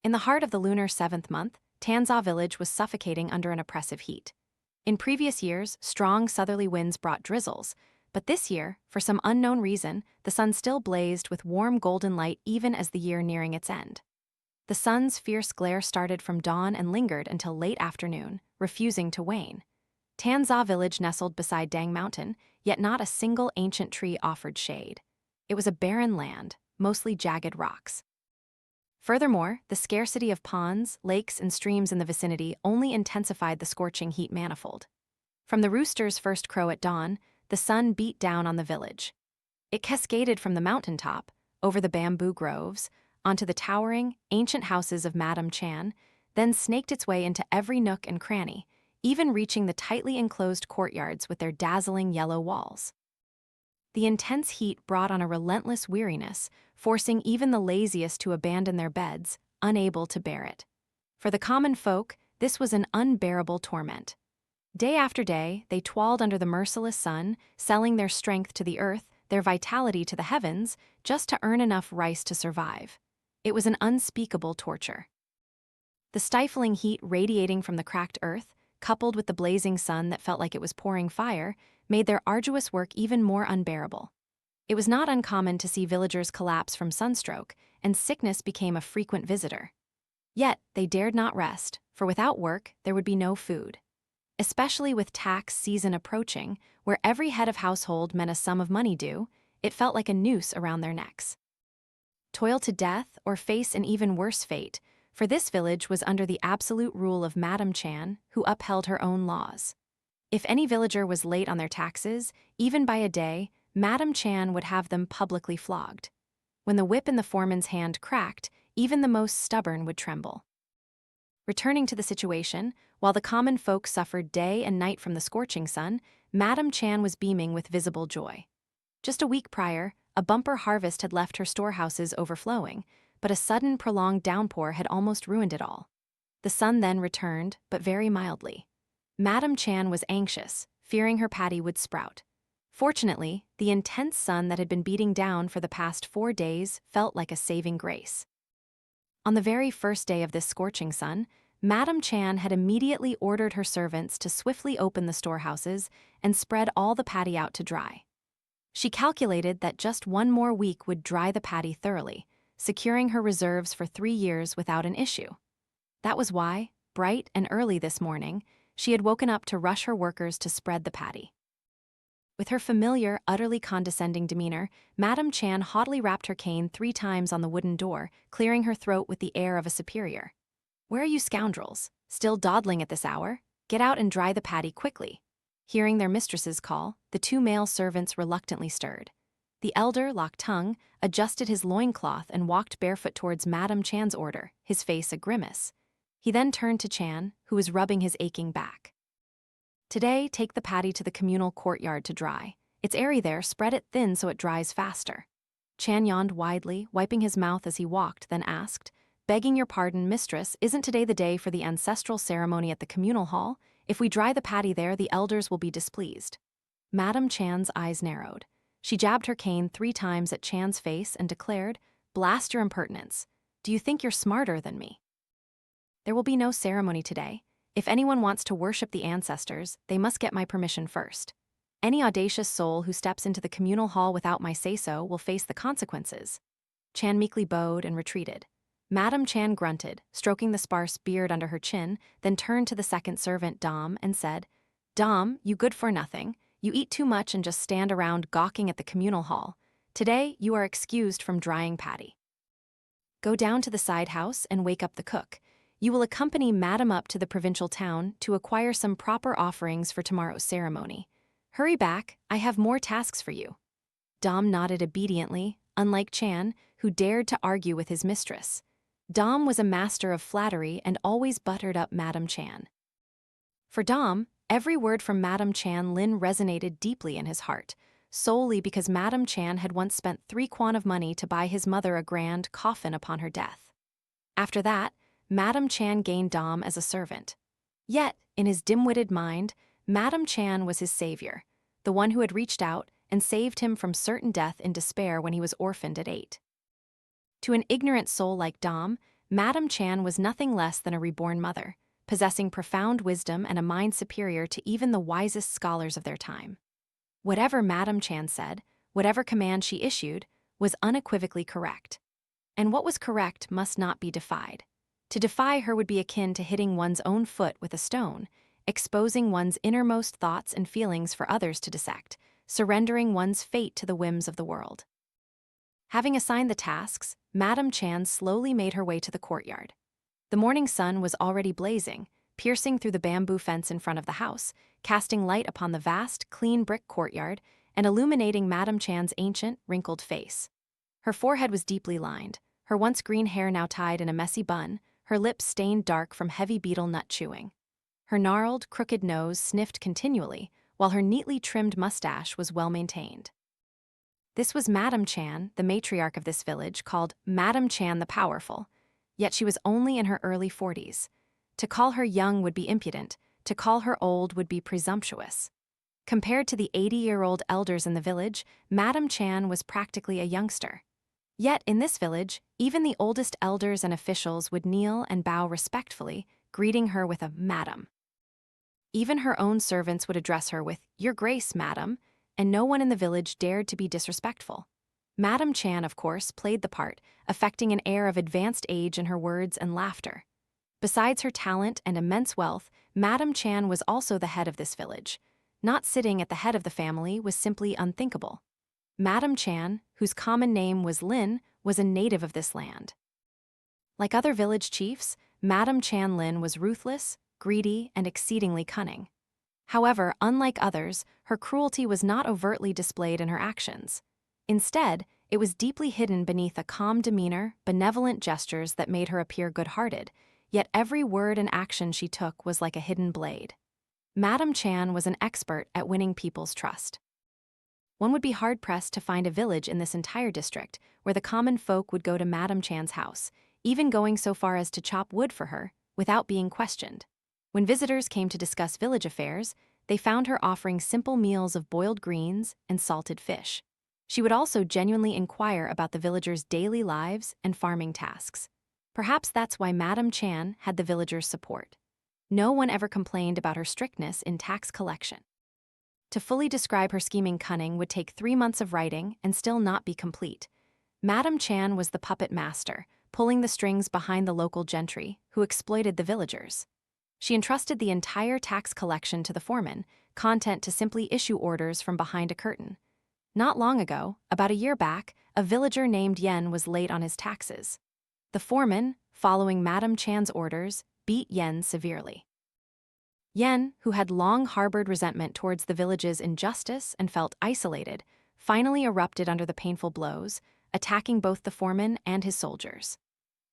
In the heart of the lunar 7th month, Tanza village was suffocating under an oppressive heat. In previous years, strong southerly winds brought drizzles, but this year, for some unknown reason, the sun still blazed with warm golden light even as the year nearing its end. The sun's fierce glare started from dawn and lingered until late afternoon, refusing to wane. Tanza village nestled beside Dang Mountain, yet not a single ancient tree offered shade. It was a barren land, mostly jagged rocks. Furthermore, the scarcity of ponds, lakes, and streams in the vicinity only intensified the scorching heat manifold. From the rooster's first crow at dawn, the sun beat down on the village. It cascaded from the mountaintop, over the bamboo groves, onto the towering, ancient houses of Madame Chanh, then snaked its way into every nook and cranny, even reaching the tightly enclosed courtyards with their dazzling yellow walls. The intense heat brought on a relentless weariness, forcing even the laziest to abandon their beds, unable to bear it. For the common folk, this was an unbearable torment. Day after day, they toiled under the merciless sun, selling their strength to the earth, their vitality to the heavens, just to earn enough rice to survive. It was an unspeakable torture. The stifling heat radiating from the cracked earth, coupled with the blazing sun that felt like it was pouring fire, made their arduous work even more unbearable. It was not uncommon to see villagers collapse from sunstroke, and sickness became a frequent visitor. Yet, they dared not rest, for without work, there would be no food. Especially with tax season approaching, where every head of household meant a sum of money due, it felt like a noose around their necks. Toil to death or face an even worse fate, for this village was under the absolute rule of Madame Chanh, who upheld her own laws. If any villager was late on their taxes, even by a day, Madame Chanh would have them publicly flogged. When the whip in the foreman's hand cracked, even the most stubborn would tremble. Returning to the situation, while the common folk suffered day and night from the scorching sun, Madame Chanh was beaming with visible joy. Just a week prior, a bumper harvest had left her storehouses overflowing, but a sudden prolonged downpour had almost ruined it all. The sun then returned, but very mildly. Madame Chanh was anxious, fearing her paddy would sprout. Fortunately, the intense sun that had been beating down for the past 4 days felt like a saving grace. On the very first day of this scorching sun, Madame Chanh had immediately ordered her servants to swiftly open the storehouses and spread all the paddy out to dry. She calculated that just 1 more week would dry the paddy thoroughly, securing her reserves for 3 years without an issue. That was why, bright and early this morning, she had woken up to rush her workers to spread the paddy. With her familiar, utterly condescending demeanor, Madame Chanh haughtily rapped her cane 3 times on the wooden door, clearing her throat with the air of a superior. "Where are you scoundrels? Still dawdling at this hour? Get out and dry the paddy quickly." Hearing their mistress's call, the 2 male servants reluctantly stirred. The elder, lock-tongued, adjusted his loincloth and walked barefoot towards Madame Chan's order, his face a grimace. He then turned to Chanh, who was rubbing his aching back. "Today, take the paddy to the communal courtyard to dry. It's airy there, spread it thin so it dries faster." Chanh yawned widely, wiping his mouth as he walked, then asked, "Begging your pardon, mistress, isn't today the day for the ancestral ceremony at the communal hall? If we dry the paddy there, the elders will be displeased." Madame Chan's eyes narrowed. She jabbed her cane 3 times at Chan's face and declared, "Blast your impertinence. Do you think you're smarter than me? There will be no ceremony today. If anyone wants to worship the ancestors, they must get my permission first. Any audacious soul who steps into the communal hall without my say-so will face the consequences." Chanh meekly bowed and retreated. Madame Chanh grunted, stroking the sparse beard under her chin, then turned to the second servant, Dom, and said, "Dom, you good-for-nothing. You eat too much and just stand around gawking at the communal hall. Today, you are excused from drying paddy. Go down to the side house and wake up the cook. You will accompany Madame up to the provincial town to acquire some proper offerings for tomorrow's ceremony. Hurry back, I have more tasks for you." Dom nodded obediently, unlike Chanh, who dared to argue with his mistress. Dom was a master of flattery and always buttered up Madame Chanh. For Dom, every word from Madame Chanh resonated deeply in his heart, solely because Madame Chanh had once spent 3 quan of money to buy his mother a grand coffin upon her death. After that, Madame Chanh gained Dom as a servant. Yet, in his dim-witted mind, Madame Chanh was his savior, the one who had reached out and saved him from certain death in despair when he was orphaned at 8. To an ignorant soul like Dom, Madame Chanh was nothing less than a reborn mother, possessing profound wisdom and a mind superior to even the wisest scholars of their time. Whatever Madame Chanh said, whatever command she issued, was unequivocally correct. And what was correct must not be defied. To defy her would be akin to hitting one's own foot with a stone, exposing one's innermost thoughts and feelings for others to dissect, surrendering one's fate to the whims of the world. Having assigned the tasks, Madame Chanh slowly made her way to the courtyard. The morning sun was already blazing, piercing through the bamboo fence in front of the house, casting light upon the vast, clean brick courtyard and illuminating Madame Chan's ancient, wrinkled face. Her forehead was deeply lined, her once green hair now tied in a messy bun, her lips stained dark from heavy betel nut chewing. Her gnarled, crooked nose sniffed continually, while her neatly trimmed mustache was well maintained. This was Madame Chanh, the matriarch of this village, called Madame Chanh the Powerful, yet she was only in her early 40s. To call her young would be impudent, to call her old would be presumptuous. Compared to the 80-year-old elders in the village, Madame Chanh was practically a youngster. Yet in this village, even the oldest elders and officials would kneel and bow respectfully, greeting her with a madam. Even her own servants would address her with, "Your Grace, madam," and no one in the village dared to be disrespectful. Madame Chanh, of course, played the part, affecting an air of advanced age in her words and laughter. Besides her talent and immense wealth, Madame Chanh was also the head of this village. Not sitting at the head of the family was simply unthinkable. Madame Chanh, whose common name was Lin, was a native of this land. Like other village chiefs, Madame Chanh Lin was ruthless, greedy, and exceedingly cunning. However, unlike others, her cruelty was not overtly displayed in her actions. Instead, it was deeply hidden beneath a calm demeanor, benevolent gestures that made her appear good-hearted, yet every word and action she took was like a hidden blade. Madame Chanh was an expert at winning people's trust. One would be hard-pressed to find a village in this entire district where the common folk would go to Madame Chan's house, even going so far as to chop wood for her, without being questioned. When visitors came to discuss village affairs, they found her offering simple meals of boiled greens and salted fish. She would also genuinely inquire about the villagers' daily lives and farming tasks. Perhaps that's why Madame Chanh had the villagers' support. No one ever complained about her strictness in tax collection. To fully describe her scheming cunning would take 3 months of writing and still not be complete. Madame Chanh was the puppet master, pulling the strings behind the local gentry, who exploited the villagers. She entrusted the entire tax collection to the foreman, content to simply issue orders from behind a curtain. Not long ago, about a year back, a villager named Yen was late on his taxes. The foreman, following Madame Chan's orders, beat Yen severely. Yen, who had long harbored resentment towards the village's injustice and felt isolated, finally erupted under the painful blows, attacking both the foreman and his soldiers.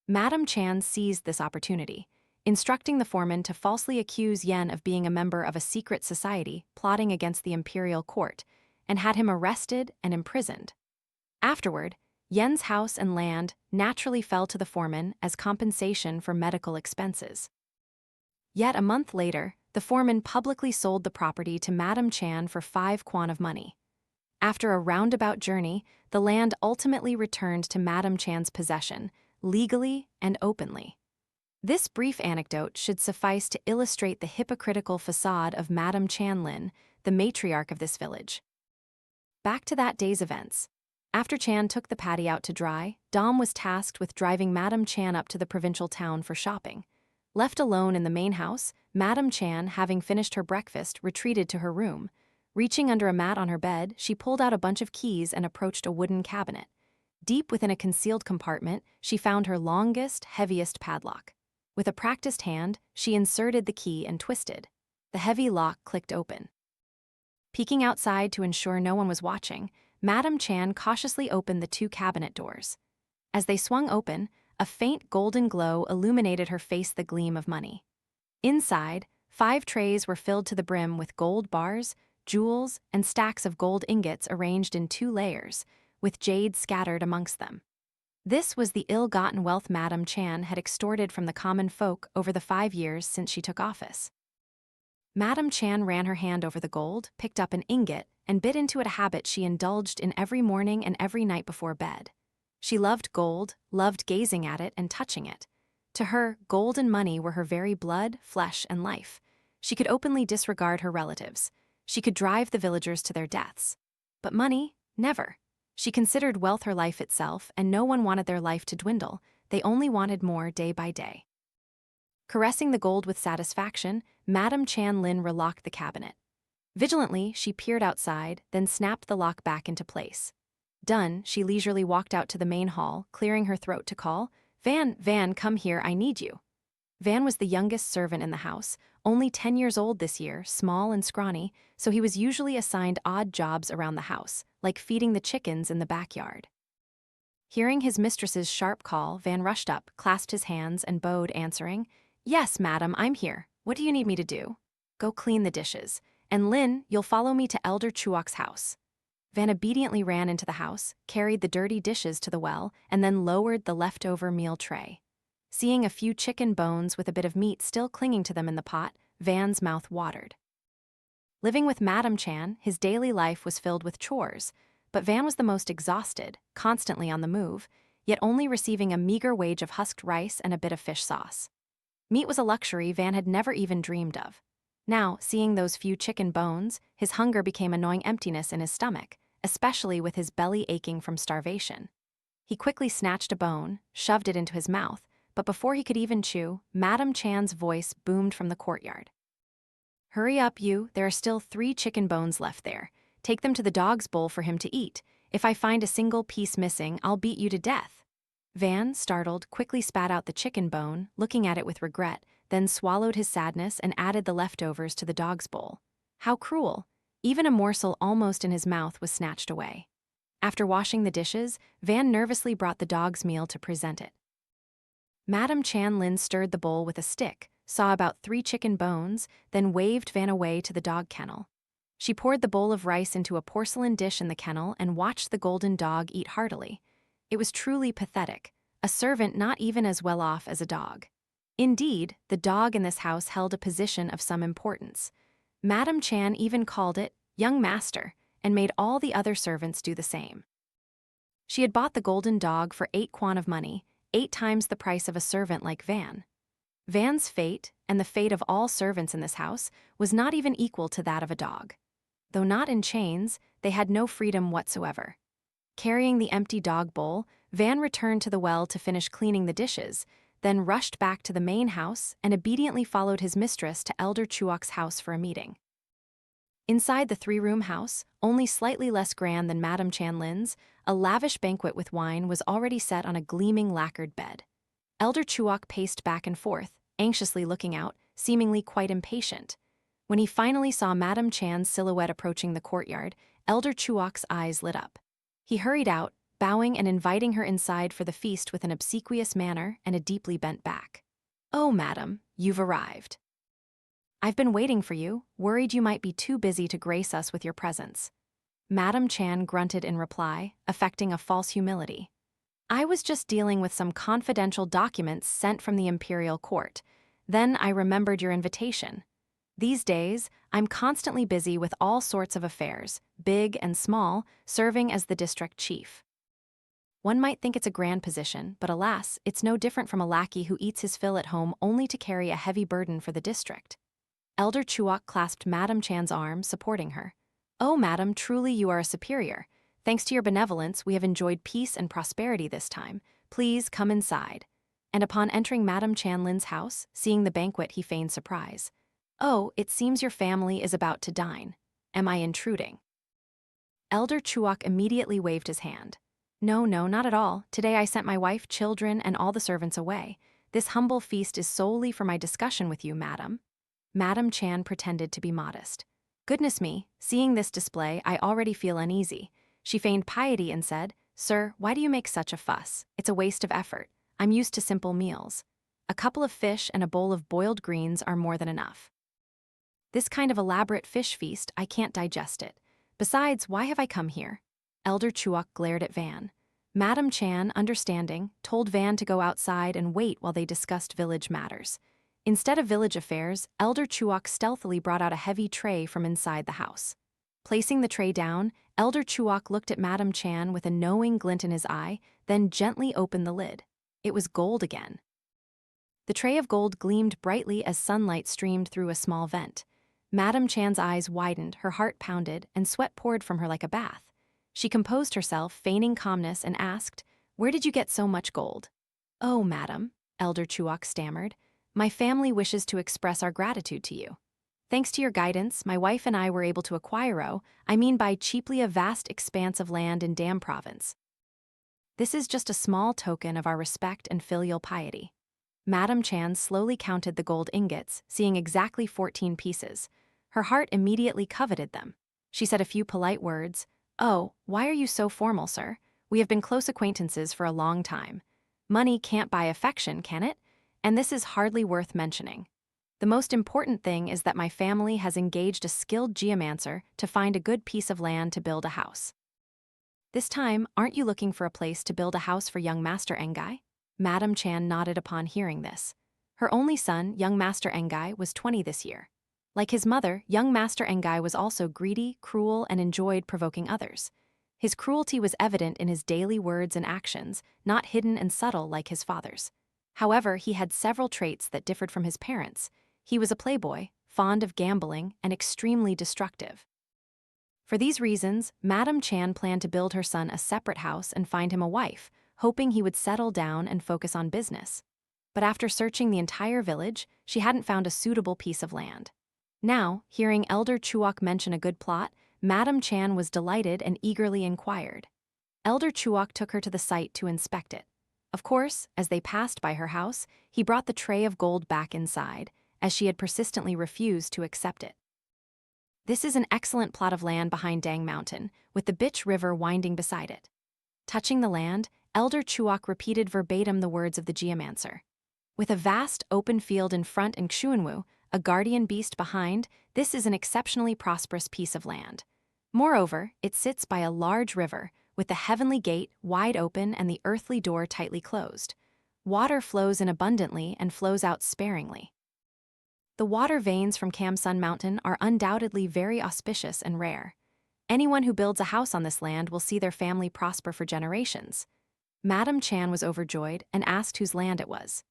Madame Chanh seized this opportunity, instructing the foreman to falsely accuse Yen of being a member of a secret society plotting against the imperial court, and had him arrested and imprisoned. Afterward, Yen's house and land naturally fell to the foreman as compensation for medical expenses. Yet a month later, the foreman publicly sold the property to Madame Chanh for 5 kwon of money. After a roundabout journey, the land ultimately returned to Madame Chan's possession, legally and openly. This brief anecdote should suffice to illustrate the hypocritical facade of Madame Chanh Lin, the matriarch of this village. Back to that day's events. After Chanh took the paddy out to dry, Dom was tasked with driving Madame Chanh up to the provincial town for shopping. Left alone in the main house, Madame Chanh, having finished her breakfast, retreated to her room. Reaching under a mat on her bed, she pulled out a bunch of keys and approached a wooden cabinet. Deep within a concealed compartment, she found her longest, heaviest padlock. With a practiced hand, she inserted the key and twisted. The heavy lock clicked open. Peeking outside to ensure no one was watching, Madame Chanh cautiously opened the 2 cabinet doors. As they swung open, a faint golden glow illuminated her face, the gleam of money. Inside, 5 trays were filled to the brim with gold bars, jewels, and stacks of gold ingots arranged in 2 layers, with jade scattered amongst them. This was the ill-gotten wealth Madame Chanh had extorted from the common folk over the 5 years since she took office. Madame Chanh ran her hand over the gold, picked up an ingot, and bit into it, a habit she indulged in every morning and every night before bed. She loved gold, loved gazing at it and touching it. To her, gold and money were her very blood, flesh, and life. She could openly disregard her relatives. She could drive the villagers to their deaths. But money? Never. She considered wealth her life itself, and no one wanted their life to dwindle. They only wanted more day by day. Caressing the gold with satisfaction, Madame Chan Lin relocked the cabinet. Vigilantly, she peered outside, then snapped the lock back into place. Done, she leisurely walked out to the main hall, clearing her throat to call, Van, come here, I need you." Van was the youngest servant in the house, only 10 years old this year, small and scrawny, so he was usually assigned odd jobs around the house, like feeding the chickens in the backyard. Hearing his mistress's sharp call, Van rushed up, clasped his hands, and bowed, answering, "Yes, madam, I'm here. What do you need me to do?" "Go clean the dishes. And Lin, you'll follow me to Elder Chuok's house." Van obediently ran into the house, carried the dirty dishes to the well, and then lowered the leftover meal tray. Seeing a few chicken bones with a bit of meat still clinging to them in the pot, Van's mouth watered. Living with Madame Chan, his daily life was filled with chores, but Van was the most exhausted, constantly on the move, yet only receiving a meager wage of husked rice and a bit of fish sauce. Meat was a luxury Van had never even dreamed of. Now, seeing those few chicken bones, his hunger became a gnawing emptiness in his stomach, especially with his belly aching from starvation. He quickly snatched a bone, shoved it into his mouth, but before he could even chew, Madame Chan's voice boomed from the courtyard. "Hurry up, you, there are still 3 chicken bones left there. Take them to the dog's bowl for him to eat. If I find a single piece missing, I'll beat you to death." Van, startled, quickly spat out the chicken bone, looking at it with regret, then swallowed his sadness and added the leftovers to the dog's bowl. How cruel! Even a morsel almost in his mouth was snatched away. After washing the dishes, Van nervously brought the dog's meal to present it. Madame Chan Lin stirred the bowl with a stick, saw about 3 chicken bones, then waved Van away to the dog kennel. She poured the bowl of rice into a porcelain dish in the kennel and watched the golden dog eat heartily. It was truly pathetic, a servant not even as well off as a dog. Indeed, the dog in this house held a position of some importance. Madame Chan even called it young master and made all the other servants do the same. She had bought the golden dog for 8 kwon of money, 8 times the price of a servant like Van. Van's fate, and the fate of all servants in this house, was not even equal to that of a dog. Though not in chains, they had no freedom whatsoever. Carrying the empty dog bowl, Van returned to the well to finish cleaning the dishes, then rushed back to the main house and obediently followed his mistress to Elder Chuok's house for a meeting. Inside the 3-room house, only slightly less grand than Madame Chan Lin's, a lavish banquet with wine was already set on a gleaming lacquered bed. Elder Chuok paced back and forth, anxiously looking out, seemingly quite impatient. When he finally saw Madame Chan's silhouette approaching the courtyard, Elder Chuok's eyes lit up. He hurried out, bowing and inviting her inside for the feast with an obsequious manner and a deeply bent back. "Oh, madam, you've arrived. I've been waiting for you, worried you might be too busy to grace us with your presence." Madame Chan grunted in reply, affecting a false humility. "I was just dealing with some confidential documents sent from the imperial court. Then I remembered your invitation. These days, I'm constantly busy with all sorts of affairs, big and small, serving as the district chief." One might think it's a grand position, but alas, it's no different from a lackey who eats his fill at home only to carry a heavy burden for the district. Elder Chuok clasped Madame Chan's arm, supporting her. "Oh, madam, truly you are a superior. Thanks to your benevolence, we have enjoyed peace and prosperity this time. Please come inside." And upon entering Madame Chan Lin's house, seeing the banquet, he feigned surprise. "Oh, it seems your family is about to dine. Am I intruding?" Elder Chuok immediately waved his hand. No, not at all. Today I sent my wife, children, and all the servants away. This humble feast is solely for my discussion with you, madam." Madame Chan pretended to be modest. "Goodness me, seeing this display, I already feel uneasy." She feigned piety and said, "Sir, why do you make such a fuss? It's a waste of effort. I'm used to simple meals. A couple of fish and a bowl of boiled greens are more than enough. This kind of elaborate fish feast, I can't digest it. Besides, why have I come here?" Elder Chuok glared at Van. Madame Chan, understanding, told Van to go outside and wait while they discussed village matters. Instead of village affairs, Elder Chuok stealthily brought out a heavy tray from inside the house. Placing the tray down, Elder Chuok looked at Madame Chan with a knowing glint in his eye, then gently opened the lid. It was gold again. The tray of gold gleamed brightly as sunlight streamed through a small vent. Madame Chan's eyes widened, her heart pounded, and sweat poured from her like a bath. She composed herself, feigning calmness, and asked, "Where did you get so much gold?" "Oh, madam," Elder Chuok stammered, "my family wishes to express our gratitude to you. Thanks to your guidance, my wife and I were able to acquire, buy cheaply a vast expanse of land in Dam Province. This is just a small token of our respect and filial piety." Madame Chan slowly counted the gold ingots, seeing exactly 14 pieces. Her heart immediately coveted them. She said a few polite words. "Oh, why are you so formal, sir? We have been close acquaintances for a long time. Money can't buy affection, can it? And this is hardly worth mentioning. The most important thing is that my family has engaged a skilled geomancer to find a good piece of land to build a house. This time, aren't you looking for a place to build a house for young Master Engai?" Madame Chan nodded upon hearing this. Her only son, young Master Engai, was 20 this year. Like his mother, young Master Engai was also greedy, cruel, and enjoyed provoking others. His cruelty was evident in his daily words and actions, not hidden and subtle like his father's. However, he had several traits that differed from his parents. He was a playboy, fond of gambling, and extremely destructive. For these reasons, Madame Chan planned to build her son a separate house and find him a wife, hoping he would settle down and focus on business. But after searching the entire village, she hadn't found a suitable piece of land. Now, hearing Elder Chuok mention a good plot, Madame Chan was delighted and eagerly inquired. Elder Chuok took her to the site to inspect it. Of course, as they passed by her house, he brought the tray of gold back inside, as she had persistently refused to accept it. "This is an excellent plot of land behind Dang Mountain, with the Bitch River winding beside it." Touching the land, Elder Chuok repeated verbatim the words of the geomancer. "With a vast open field in front and Xuanwu, a guardian beast behind, this is an exceptionally prosperous piece of land. Moreover, it sits by a large river, with the heavenly gate wide open and the earthly door tightly closed. Water flows in abundantly and flows out sparingly. The water veins from Kam Sun Mountain are undoubtedly very auspicious and rare. Anyone who builds a house on this land will see their family prosper for generations." Madame Chan was overjoyed and asked whose land it was.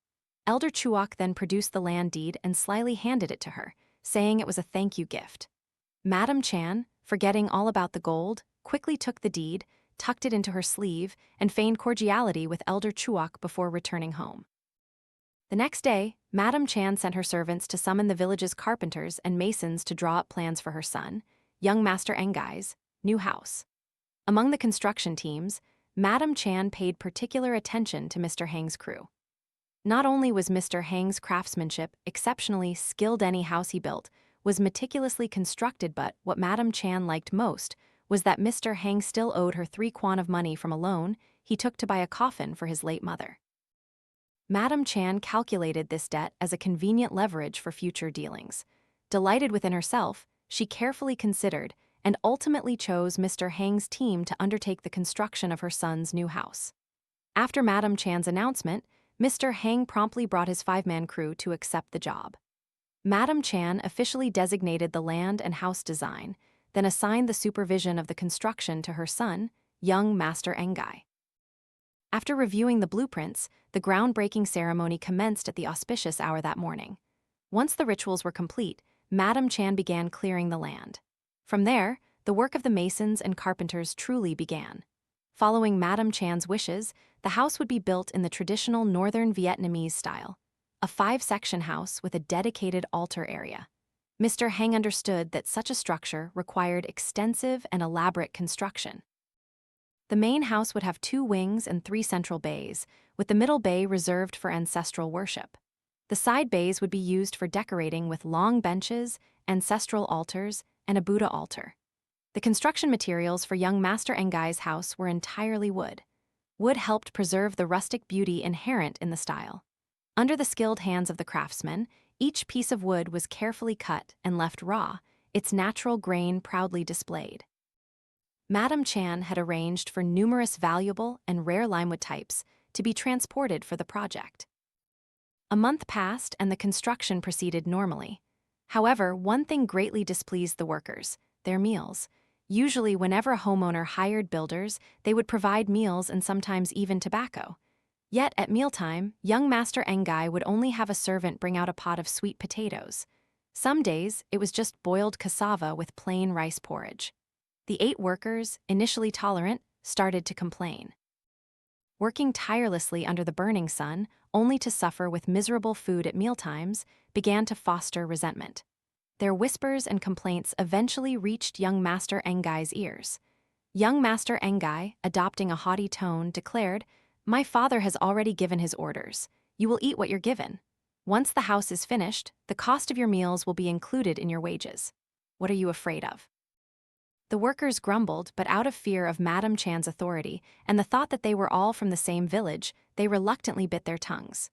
Elder Chuok then produced the land deed and slyly handed it to her, saying it was a thank you gift. Madame Chan, forgetting all about the gold, quickly took the deed, tucked it into her sleeve, and feigned cordiality with Elder Chuok before returning home. The next day, Madame Chan sent her servants to summon the village's carpenters and masons to draw up plans for her son, young Master Engai's, new house. Among the construction teams, Madame Chan paid particular attention to Mr. Hang's crew. Not only was Mr. Hang's craftsmanship exceptionally skilled, any house he built was meticulously constructed, but what Madame Chan liked most was that Mr. Hang still owed her 3 kwon of money from a loan he took to buy a coffin for his late mother. Madame Chan calculated this debt as a convenient leverage for future dealings. Delighted within herself, she carefully considered and ultimately chose Mr. Hang's team to undertake the construction of her son's new house. After Madame Chan's announcement, Mr. Hang promptly brought his 5-man crew to accept the job. Madame Chan officially designated the land and house design, then assigned the supervision of the construction to her son, young Master Engai. After reviewing the blueprints, the groundbreaking ceremony commenced at the auspicious hour that morning. Once the rituals were complete, Madame Chan began clearing the land. From there, the work of the masons and carpenters truly began. Following Madame Chan's wishes, the house would be built in the traditional northern Vietnamese style, a 5-section house with a dedicated altar area. Mr. Hang understood that such a structure required extensive and elaborate construction. The main house would have 2 wings and 3 central bays, with the middle bay reserved for ancestral worship. The side bays would be used for decorating with long benches, ancestral altars, and a Buddha altar. The construction materials for young Master Engai's house were entirely wood. Wood helped preserve the rustic beauty inherent in the style. Under the skilled hands of the craftsmen, each piece of wood was carefully cut and left raw, its natural grain proudly displayed. Madame Chan had arranged for numerous valuable and rare limewood types to be transported for the project. A month passed and the construction proceeded normally. However, one thing greatly displeased the workers: their meals. Usually, whenever a homeowner hired builders, they would provide meals and sometimes even tobacco. Yet, at mealtime, young Master Engai would only have a servant bring out a pot of sweet potatoes. Some days, it was just boiled cassava with plain rice porridge. The 8 workers, initially tolerant, started to complain. Working tirelessly under the burning sun, only to suffer with miserable food at mealtimes, began to foster resentment. Their whispers and complaints eventually reached young Master Engai's ears. Young Master Engai, adopting a haughty tone, declared, "My father has already given his orders. You will eat what you're given. Once the house is finished, the cost of your meals will be included in your wages. What are you afraid of?" The workers grumbled, but out of fear of Madame Chan's authority and the thought that they were all from the same village, they reluctantly bit their tongues.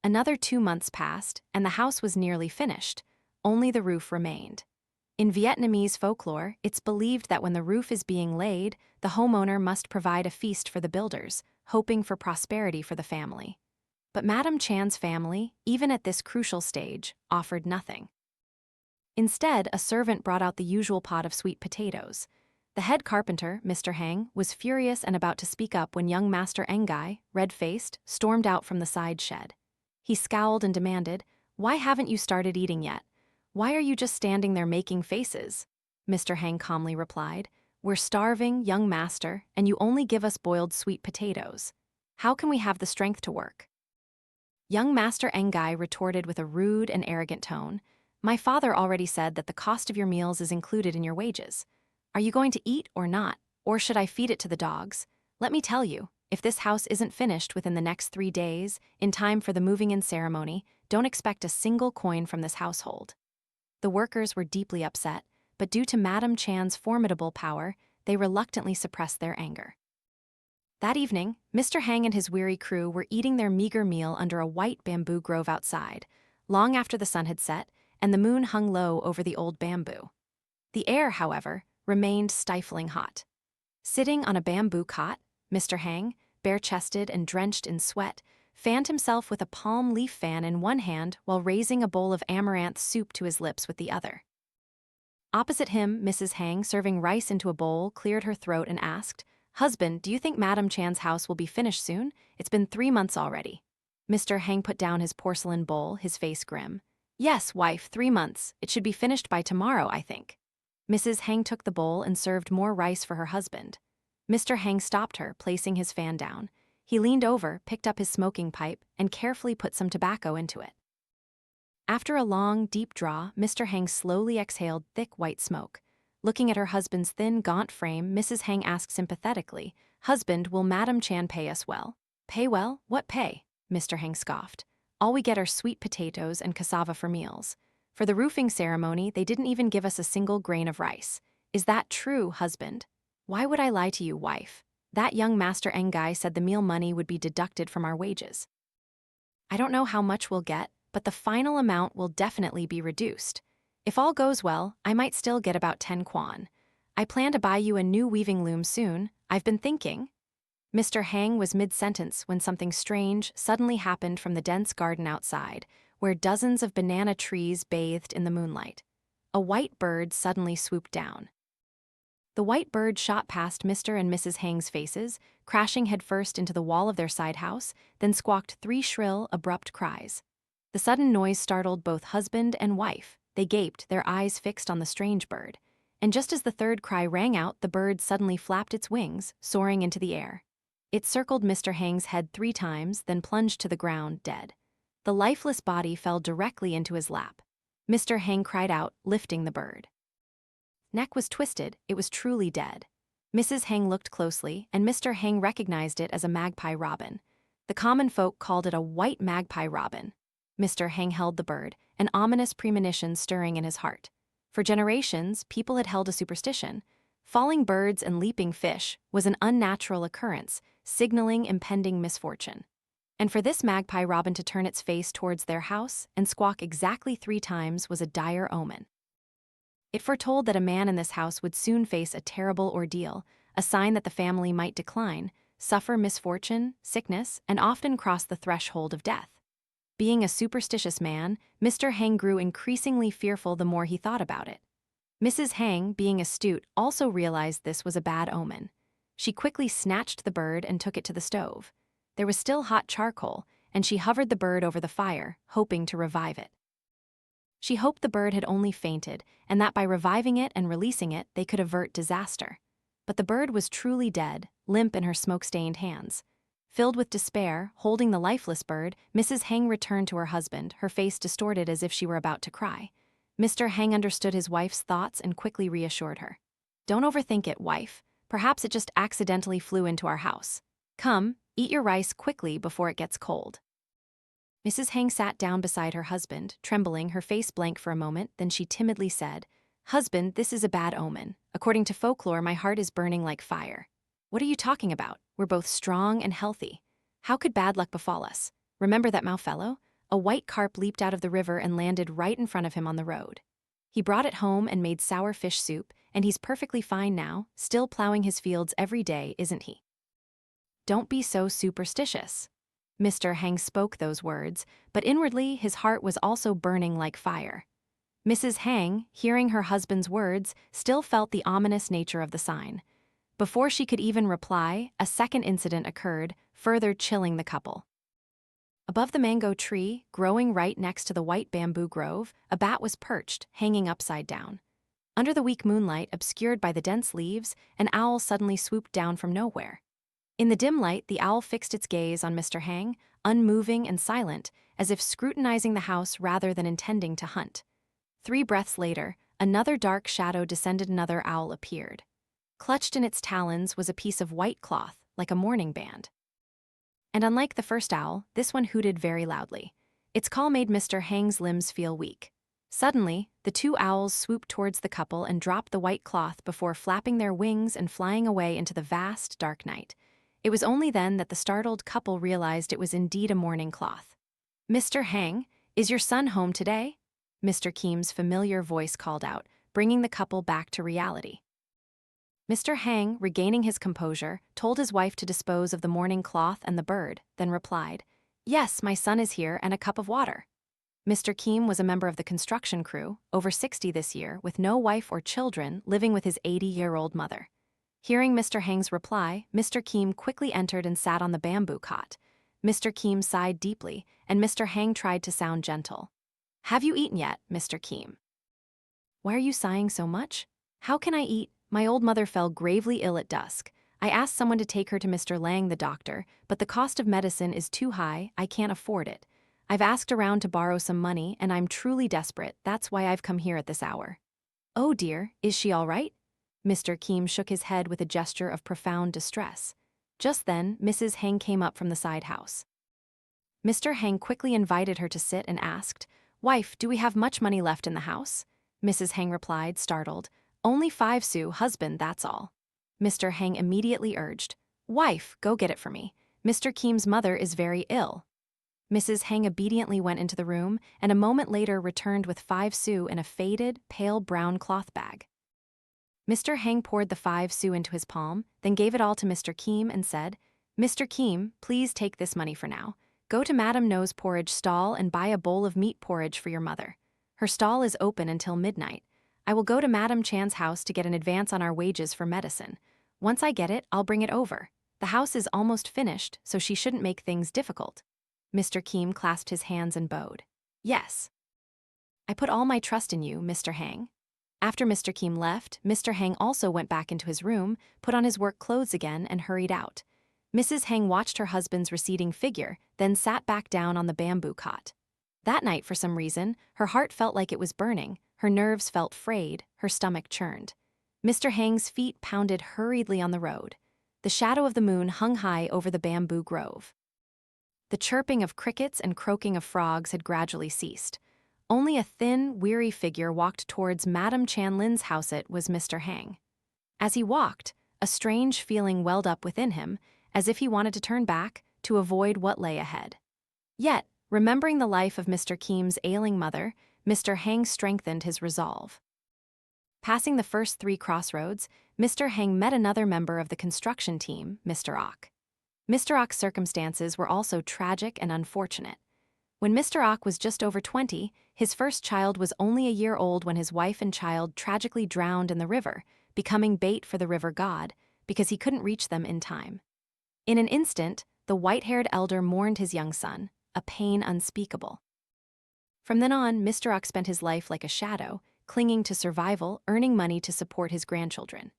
Another 2 months passed, and the house was nearly finished. Only the roof remained. In Vietnamese folklore, it's believed that when the roof is being laid, the homeowner must provide a feast for the builders, hoping for prosperity for the family. But Madame Chan's family, even at this crucial stage, offered nothing. Instead, a servant brought out the usual pot of sweet potatoes. The head carpenter, Mr. Hang, was furious and about to speak up when young Master Engai, red-faced, stormed out from the side shed. He scowled and demanded, "Why haven't you started eating yet? Why are you just standing there making faces?" Mr. Hang calmly replied, "We're starving, young master, and you only give us boiled sweet potatoes. How can we have the strength to work?" Young Master Engai retorted with a rude and arrogant tone, "My father already said that the cost of your meals is included in your wages. Are you going to eat or not, or should I feed it to the dogs? Let me tell you, if this house isn't finished within the next 3 days, in time for the moving-in ceremony, don't expect a single coin from this household." The workers were deeply upset, but due to Madame Chan's formidable power, they reluctantly suppressed their anger. That evening, Mr. Hang and his weary crew were eating their meager meal under a white bamboo grove outside, long after the sun had set, and the moon hung low over the old bamboo. The air, however, remained stifling hot. Sitting on a bamboo cot, Mr. Hang, bare-chested and drenched in sweat, fanned himself with a palm leaf fan in one hand while raising a bowl of amaranth soup to his lips with the other. Opposite him, Mrs. Hang, serving rice into a bowl, cleared her throat and asked, "Husband, do you think Madame Chan's house will be finished soon? It's been 3 months already." Mr. Hang put down his porcelain bowl, his face grim. "Yes, wife, 3 months. It should be finished by tomorrow, I think." Mrs. Hang took the bowl and served more rice for her husband. Mr. Hang stopped her, placing his fan down. He leaned over, picked up his smoking pipe, and carefully put some tobacco into it. After a long, deep draw, Mr. Hang slowly exhaled thick white smoke. Looking at her husband's thin, gaunt frame, Mrs. Hang asked sympathetically, "Husband, will Madame Chan pay us well?" "Pay well? What pay?" Mr. Hang scoffed. "All we get are sweet potatoes and cassava for meals. For the roofing ceremony, they didn't even give us a single grain of rice. Is that true, husband?" "Why would I lie to you, wife? That young Master Engai said the meal money would be deducted from our wages. I don't know how much we'll get, but the final amount will definitely be reduced. If all goes well, I might still get about 10 kwan. I plan to buy you a new weaving loom soon. I've been thinking." Mr. Hang was mid-sentence when something strange suddenly happened from the dense garden outside, where dozens of banana trees bathed in the moonlight. A white bird suddenly swooped down. The white bird shot past Mr. and Mrs. Hang's faces, crashing headfirst into the wall of their side house, then squawked 3 shrill, abrupt cries. The sudden noise startled both husband and wife. They gaped, their eyes fixed on the strange bird. And just as the third cry rang out, the bird suddenly flapped its wings, soaring into the air. It circled Mr. Hang's head 3 times, then plunged to the ground, dead. The lifeless body fell directly into his lap. Mr. Hang cried out, lifting the bird. Neck was twisted, it was truly dead. Mrs. Hang looked closely, and Mr. Hang recognized it as a magpie robin. The common folk called it a white magpie robin. Mr. Hang held the bird, an ominous premonition stirring in his heart. For generations, people had held a superstition. Falling birds and leaping fish was an unnatural occurrence, signaling impending misfortune. And for this magpie robin to turn its face towards their house and squawk exactly 3 times was a dire omen. It foretold that a man in this house would soon face a terrible ordeal, a sign that the family might decline, suffer misfortune, sickness, and often cross the threshold of death. Being a superstitious man, Mr. Hang grew increasingly fearful the more he thought about it. Mrs. Hang, being astute, also realized this was a bad omen. She quickly snatched the bird and took it to the stove. There was still hot charcoal, and she hovered the bird over the fire, hoping to revive it. She hoped the bird had only fainted, and that by reviving it and releasing it, they could avert disaster. But the bird was truly dead, limp in her smoke-stained hands. Filled with despair, holding the lifeless bird, Mrs. Heng returned to her husband, her face distorted as if she were about to cry. Mr. Heng understood his wife's thoughts and quickly reassured her. "Don't overthink it, wife. Perhaps it just accidentally flew into our house. Come, eat your rice quickly before it gets cold." Mrs. Heng sat down beside her husband, trembling, her face blank for a moment, then she timidly said, "Husband, this is a bad omen. According to folklore, my heart is burning like fire." "What are you talking about? We're both strong and healthy. How could bad luck befall us? Remember that Moufello?" A white carp leaped out of the river and landed right in front of him on the road. He brought it home and made sour fish soup, and he's perfectly fine now, still plowing his fields every day, isn't he? "Don't be so superstitious." Mr. Heng spoke those words, but inwardly his heart was also burning like fire. Mrs. Heng, hearing her husband's words, still felt the ominous nature of the sign. Before she could even reply, a second incident occurred, further chilling the couple. Above the mango tree, growing right next to the white bamboo grove, a bat was perched, hanging upside down. Under the weak moonlight, obscured by the dense leaves, an owl suddenly swooped down from nowhere. In the dim light, the owl fixed its gaze on Mr. Heng, unmoving and silent, as if scrutinizing the house rather than intending to hunt. 3 breaths later, another dark shadow descended, another owl appeared. Clutched in its talons was a piece of white cloth, like a mourning band. And unlike the first owl, this one hooted very loudly. Its call made Mr. Heng's limbs feel weak. Suddenly, the 2 owls swooped towards the couple and dropped the white cloth before flapping their wings and flying away into the vast, dark night. It was only then that the startled couple realized it was indeed a mourning cloth. "Mr. Heng, is your son home today?" Mr. Keem's familiar voice called out, bringing the couple back to reality. Mr. Heng, regaining his composure, told his wife to dispose of the mourning cloth and the bird, then replied, "Yes, my son is here and a cup of water." Mr. Keem was a member of the construction crew, over 60 this year, with no wife or children, living with his 80-year-old mother. Hearing Mr. Heng's reply, Mr. Keem quickly entered and sat on the bamboo cot. Mr. Keem sighed deeply, and Mr. Heng tried to sound gentle. "Have you eaten yet, Mr. Keem?" "Why are you sighing so much?" "How can I eat? My old mother fell gravely ill at dusk. I asked someone to take her to Mr. Lang, the doctor, but the cost of medicine is too high, I can't afford it. I've asked around to borrow some money, and I'm truly desperate, that's why I've come here at this hour." "Oh dear, is she all right?" Mr. Keem shook his head with a gesture of profound distress. Just then, Mrs. Heng came up from the side house. Mr. Heng quickly invited her to sit and asked, "Wife, do we have much money left in the house?" Mrs. Heng replied, startled, "Only 5 sous, husband, that's all." Mr. Heng immediately urged, "Wife, go get it for me. Mr. Keem's mother is very ill." Mrs. Heng obediently went into the room, and a moment later returned with 5 sous in a faded, pale brown cloth bag. Mr. Heng poured the 5 sous into his palm, then gave it all to Mr. Keem and said, "Mr. Keem, please take this money for now. Go to Madame No's porridge stall and buy a bowl of meat porridge for your mother. Her stall is open until midnight. I will go to Madame Chan's house to get an advance on our wages for medicine. Once I get it, I'll bring it over. The house is almost finished, so she shouldn't make things difficult." Mr. Keem clasped his hands and bowed. "Yes. I put all my trust in you, Mr. Heng." After Mr. Keem left, Mr. Heng also went back into his room, put on his work clothes again, and hurried out. Mrs. Heng watched her husband's receding figure, then sat back down on the bamboo cot. That night, for some reason, her heart felt like it was burning, her nerves felt frayed, her stomach churned. Mr. Heng's feet pounded hurriedly on the road. The shadow of the moon hung high over the bamboo grove. The chirping of crickets and croaking of frogs had gradually ceased. Only a thin, weary figure walked towards Madame Chan Lin's house. It was Mr. Heng. As he walked, a strange feeling welled up within him, as if he wanted to turn back, to avoid what lay ahead. Yet, remembering the life of Mr. Keem's ailing mother, Mr. Heng strengthened his resolve. Passing the first 3 crossroads, Mr. Heng met another member of the construction team, Mr. Ok. Mr. Ok's circumstances were also tragic and unfortunate. When Mr. Ok was just over 20, his first child was only a year old when his wife and child tragically drowned in the river, becoming bait for the river god, because he couldn't reach them in time. In an instant, the the white-haired elder mourned his young son, a pain unspeakable. From then on, Mr. Ox spent his life like a shadow, clinging to survival, earning money to support his grandchildren.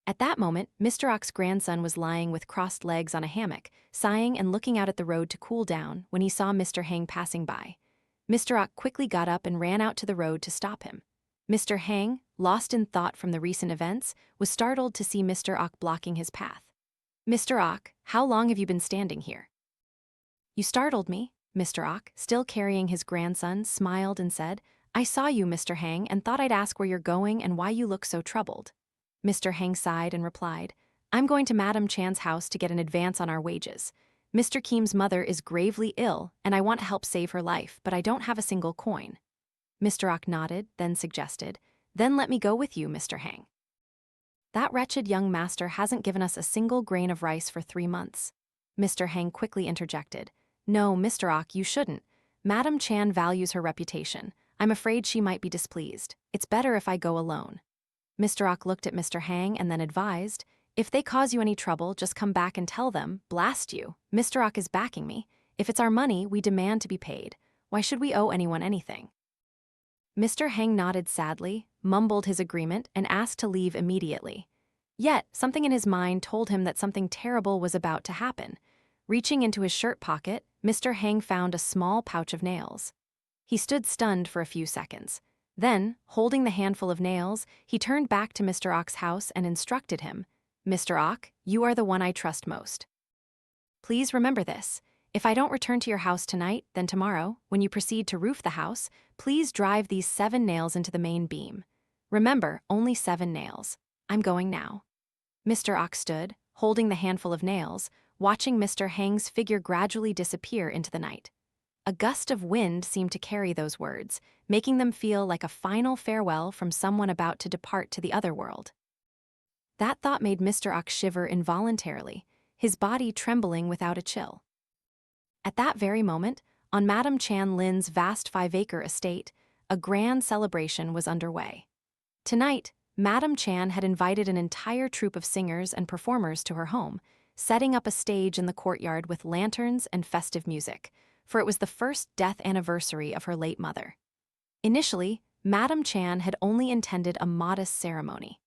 At that moment, Mr. Ox's grandson was lying with crossed legs on a hammock, sighing and looking out at the road to cool down when he saw Mr. Hang passing by. Mr. Ox quickly got up and ran out to the road to stop him. Mr. Hang, lost in thought from the recent events, was startled to see Mr. Ox blocking his path. "Mr. Ox, how long have you been standing here?" "You startled me," Mr. Ox, still carrying his grandson, smiled and said, "I saw you, Mr. Hang, and thought I'd ask where you're going and why you look so troubled." Mr. Hang sighed and replied, "I'm going to Madam Chan's house to get an advance on our wages. Mr. Keem's mother is gravely ill, and I want to help save her life, but I don't have a single coin." Mr. Ox nodded, then suggested, "Then let me go with you, Mr. Hang. That wretched young master hasn't given us a single grain of rice for 3 months." Mr. Hang quickly interjected, "No, Mr. Ox, you shouldn't. Madam Chan values her reputation. I'm afraid she might be displeased. It's better if I go alone." Mr. Ox looked at Mr. Hang and then advised, "If they cause you any trouble, just come back and tell them, blast you. Mr. Ox is backing me. If it's our money, we demand to be paid. Why should we owe anyone anything?" Mr. Hang nodded sadly, mumbled his agreement, and asked to leave immediately. Yet, something in his mind told him that something terrible was about to happen. Reaching into his shirt pocket, Mr. Hang found a small pouch of nails. He stood stunned for a few seconds. Then, holding the handful of nails, he turned back to Mr. Ox's house and instructed him, "Mr. Ox, you are the one I trust most. Please remember this. If I don't return to your house tonight, then tomorrow, when you proceed to roof the house, please drive these 7 nails into the main beam. Remember, only 7 nails. I'm going now." Mr. Ox stood, holding the handful of nails, watching Mr. Hang's figure gradually disappear into the night. A gust of wind seemed to carry those words, making them feel like a final farewell from someone about to depart to the other world. That thought made Mr. Ox shiver involuntarily, his body trembling without a chill. At that very moment, on Madam Chan Lin's vast 5-acre estate, a grand celebration was underway. Tonight, Madam Chan had invited an entire troupe of singers and performers to her home, setting up a stage in the courtyard with lanterns and festive music, for it was the first death anniversary of her late mother. Initially, Madam Chan had only intended a modest ceremony.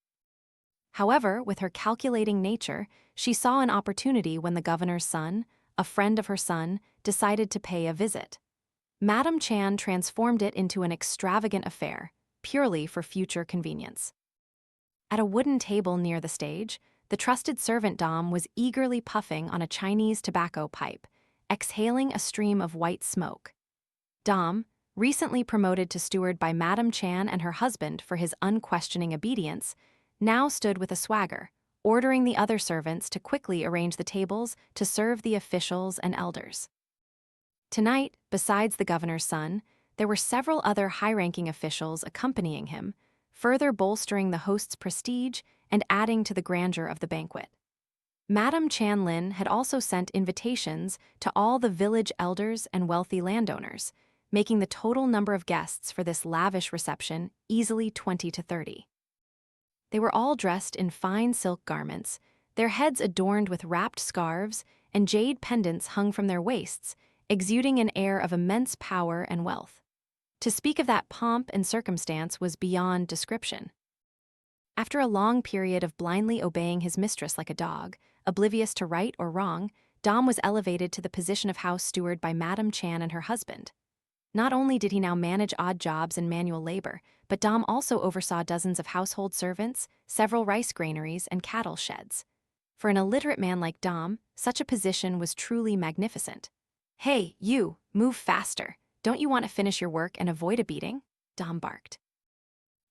However, with her calculating nature, she saw an opportunity when the governor's son, a friend of her son, decided to pay a visit. Madam Chan transformed it into an extravagant affair, purely for future convenience. At a wooden table near the stage, the trusted servant Dom was eagerly puffing on a Chinese tobacco pipe, exhaling a stream of white smoke. Dom, recently promoted to steward by Madam Chan and her husband for his unquestioning obedience, now stood with a swagger, ordering the other servants to quickly arrange the tables to serve the officials and elders. Tonight, besides the governor's son, there were several other high-ranking officials accompanying him, further bolstering the host's prestige and adding to the grandeur of the banquet. Madam Chan Lin had also sent invitations to all the village elders and wealthy landowners, making the total number of guests for this lavish reception easily 20 to 30. They were all dressed in fine silk garments, their heads adorned with wrapped scarves, and jade pendants hung from their waists, exuding an air of immense power and wealth. To speak of that pomp and circumstance was beyond description. After a long period of blindly obeying his mistress like a dog, oblivious to right or wrong, Dom was elevated to the position of house steward by Madam Chan and her husband. Not only did he now manage odd jobs and manual labor, but Dom also oversaw dozens of household servants, several rice granaries, and cattle sheds. For an illiterate man like Dom, such a position was truly magnificent. "Hey, you, move faster. Don't you want to finish your work and avoid a beating?" Dom barked.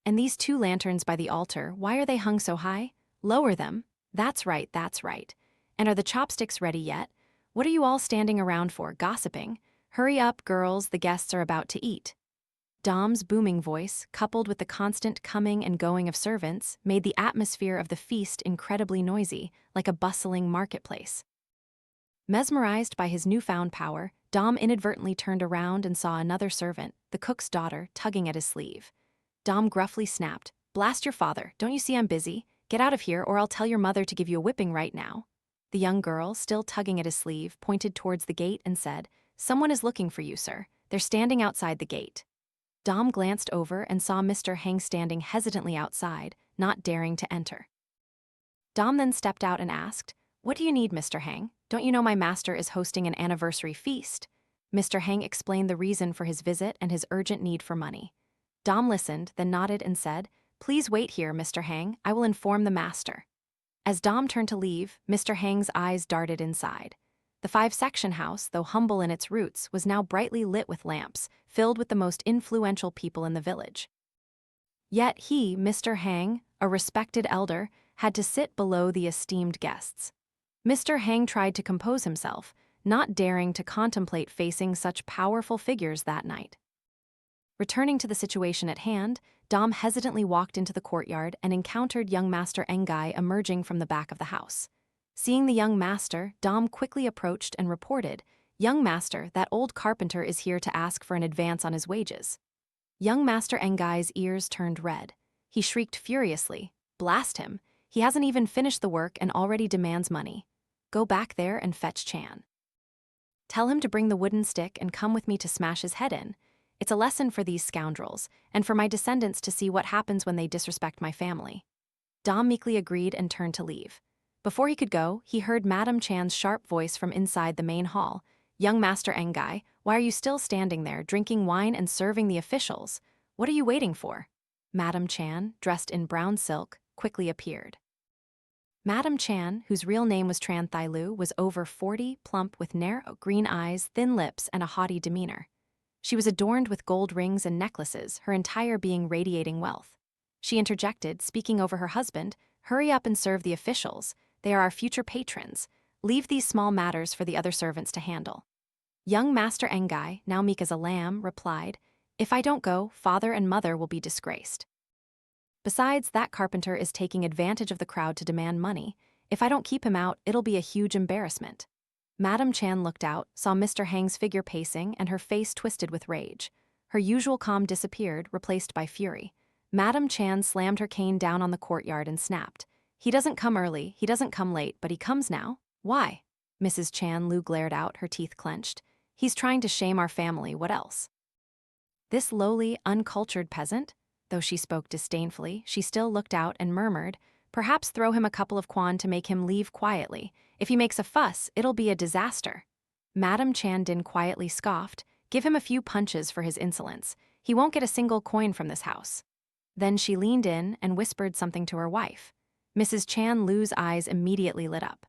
"And these 2 lanterns by the altar, why are they hung so high? Lower them. That's right, that's right. And are the chopsticks ready yet? What are you all standing around for, gossiping? Hurry up, girls, the guests are about to eat." Dom's booming voice, coupled with the constant coming and going of servants, made the atmosphere of the feast incredibly noisy, like a bustling marketplace. Mesmerized by his newfound power, Dom inadvertently turned around and saw another servant, the cook's daughter, tugging at his sleeve. Dom gruffly snapped, "Blast your father, don't you see I'm busy? Get out of here or I'll tell your mother to give you a whipping right now." the young girl, still tugging at his sleeve, pointed towards the gate and said, "Someone is looking for you, sir. They're standing outside the gate." Dom glanced over and saw Mr. Hang standing hesitantly outside, not daring to enter. Dom then stepped out and asked, "What do you need, Mr. Hang? Don't you know my master is hosting an anniversary feast?" Mr. Hang explained the reason for his visit and his urgent need for money. Dom listened, then nodded and said, "Please wait here, Mr. Hang. I will inform the master." As Dom turned to leave, Mr. Hang's eyes darted inside. The five-section house, though humble in its roots, was now brightly lit with lamps, filled with the most influential people in the village. Yet he, Mr. Hang, a respected elder, had to sit below the esteemed guests. Mr. Hang tried to compose himself, not daring to contemplate facing such powerful figures that night. Returning to the situation at hand, Dom hesitantly walked into the courtyard and encountered young Master Engai emerging from the back of the house. Seeing the young master, Dom quickly approached and reported, "Young master, that old carpenter is here to ask for an advance on his wages." Young Master Engai's ears turned red. He shrieked furiously, "Blast him! He hasn't even finished the work and already demands money. Go back there and fetch Chan. Tell him to bring the wooden stick and come with me to smash his head in. It's a lesson for these scoundrels, and for my descendants to see what happens when they disrespect my family." Dom meekly agreed and turned to leave. Before he could go, he heard Madame Chan's sharp voice from inside the main hall. "Young Master Engai, why are you still standing there, drinking wine and serving the officials? What are you waiting for?" Madame Chan, dressed in brown silk, quickly appeared. Madame Chan, whose real name was Tran Thai Lu, was over 40, plump with narrow green eyes, thin lips, and a haughty demeanor. She was adorned with gold rings and necklaces, her entire being radiating wealth. She interjected, speaking over her husband, "Hurry up and serve the officials. They are our future patrons. Leave these small matters for the other servants to handle." Young Master Engai, now meek as a lamb, replied, "If I don't go, father and mother will be disgraced. Besides, that carpenter is taking advantage of the crowd to demand money. If I don't keep him out, it'll be a huge embarrassment." Madame Chan looked out, saw Mr. Hang's figure pacing, and her face twisted with rage. Her usual calm disappeared, replaced by fury. Madame Chan slammed her cane down on the courtyard and snapped, "He doesn't come early, he doesn't come late, but he comes now? Why?" Mrs. Chan Lu glared out, her teeth clenched. "He's trying to shame our family, what else?" This lowly, uncultured peasant? Though she spoke disdainfully, she still looked out and murmured, "Perhaps throw him a couple of kwan to make him leave quietly. If he makes a fuss, it'll be a disaster." Madame Chan Din quietly scoffed, "Give him a few punches for his insolence. He won't get a single coin from this house." Then she leaned in and whispered something to her wife. Mrs. Chan Lu's eyes immediately lit up.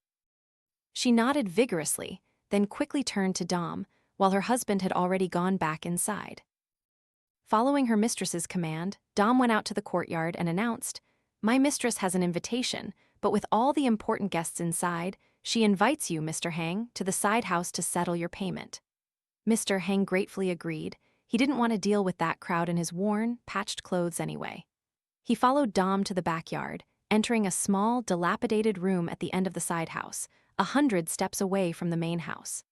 She nodded vigorously, then quickly turned to Dom, while her husband had already gone back inside. Following her mistress's command, Dom went out to the courtyard and announced, "My mistress has an invitation, but with all the important guests inside, she invites you, Mr. Hang, to the side house to settle your payment." Mr. Hang gratefully agreed. He didn't want to deal with that crowd in his worn, patched clothes anyway. He followed Dom to the backyard, entering a small, dilapidated room at the end of the side house, 100 steps away from the main house.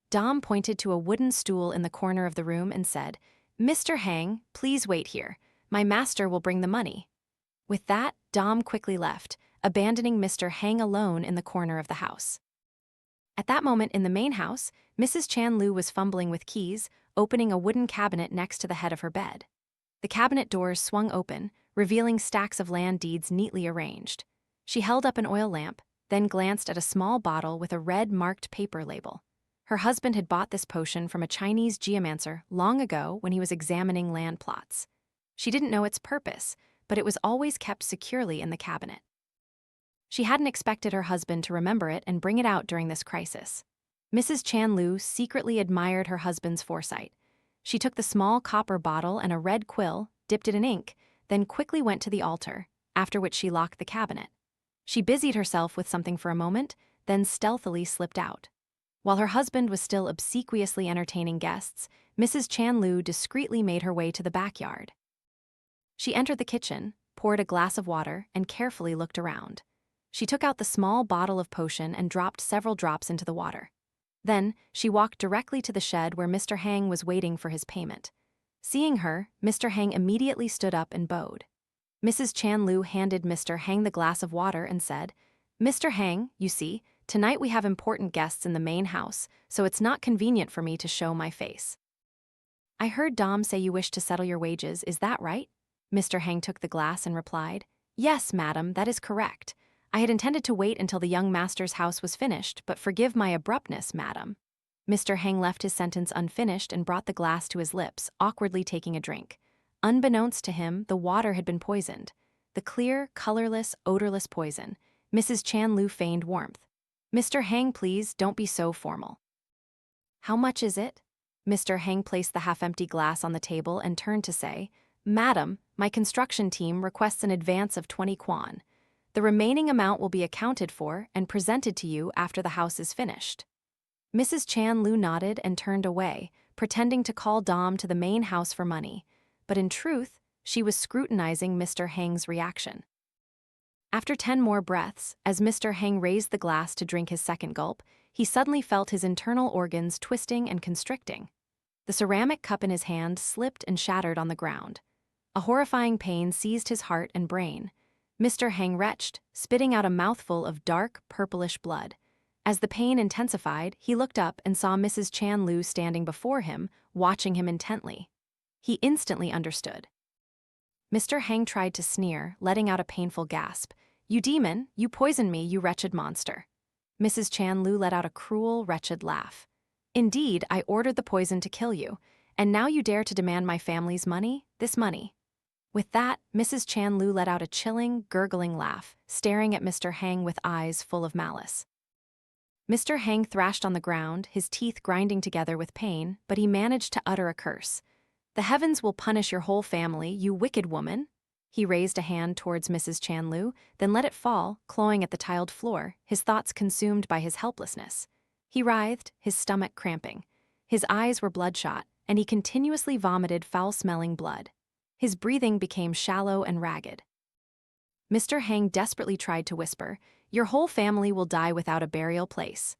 Dom pointed to a wooden stool in the corner of the room and said, "Mr. Hang, please wait here. My master will bring the money." With that, Dom quickly left, abandoning Mr. Hang alone in the corner of the house. At that moment in the main house, Mrs. Chan Lu was fumbling with keys, opening a wooden cabinet next to the head of her bed. The cabinet doors swung open, revealing stacks of land deeds neatly arranged. She held up an oil lamp, then glanced at a small bottle with a red marked paper label. Her husband had bought this potion from a Chinese geomancer long ago when he was examining land plots. She didn't know its purpose, but it was always kept securely in the cabinet. She hadn't expected her husband to remember it and bring it out during this crisis. Mrs. Chan Lu secretly admired her husband's foresight. She took the small copper bottle and a red quill, dipped it in ink, then quickly went to the altar, after which she locked the cabinet. She busied herself with something for a moment, then stealthily slipped out. While her husband was still obsequiously entertaining guests, Mrs. Chan Lu discreetly made her way to the backyard. She entered the kitchen, poured a glass of water, and carefully looked around. She took out the small bottle of potion and dropped several drops into the water. Then, she walked directly to the shed where Mr. Hang was waiting for his payment. Seeing her, Mr. Hang immediately stood up and bowed. Mrs. Chan Lu handed Mr. Hang the glass of water and said, "Mr. Hang, you see, Tonight we have important guests in the main house, so it's not convenient for me to show my face. I heard Dom say you wish to settle your wages, is that right? Mr. Hang took the glass and replied, Yes, madam, that is correct. I had intended to wait until the young master's house was finished, but forgive my abruptness, madam. Mr. Hang left his sentence unfinished and brought the glass to his lips, awkwardly taking a drink. Unbeknownst to him, the water had been poisoned. The clear, colorless, odorless poison. Mrs. Chan Lu feigned warmth. Mr. Hang, please, don't be so formal. How much is it? Mr. Hang placed the half-empty glass on the table and turned to say, Madam, my construction team requests an advance of 20 kwan. The remaining amount will be accounted for and presented to you after the house is finished. Mrs. Chan Lu nodded and turned away, pretending to call Dom to the main house for money, but in truth, she was scrutinizing Mr. Hang's reaction. After 10 more breaths, as Mr. Hang raised the glass to drink his second gulp, he suddenly felt his internal organs twisting and constricting. The ceramic cup in his hand slipped and shattered on the ground. A horrifying pain seized his heart and brain. Mr. Hang retched, spitting out a mouthful of dark, purplish blood. As the pain intensified, he looked up and saw Mrs. Chan Lu standing before him, watching him intently. He instantly understood. Mr. Hang tried to sneer, letting out a painful gasp. You demon, you poisoned me, you wretched monster. Mrs. Chan Lu let out a cruel, wretched laugh. Indeed, I ordered the poison to kill you, and now you dare to demand my family's money, this money. With that, Mrs. Chan Lu let out a chilling, gurgling laugh, staring at Mr. Hang with eyes full of malice. Mr. Hang thrashed on the ground, his teeth grinding together with pain, but he managed to utter a curse. The heavens will punish your whole family, you wicked woman. He raised a hand towards Mrs. Chan Lu, then let it fall, clawing at the tiled floor, his thoughts consumed by his helplessness. He writhed, his stomach cramping. His eyes were bloodshot, and he continuously vomited foul-smelling blood. His breathing became shallow and ragged. Mr. Hang desperately tried to whisper, Your whole family will die without a burial place.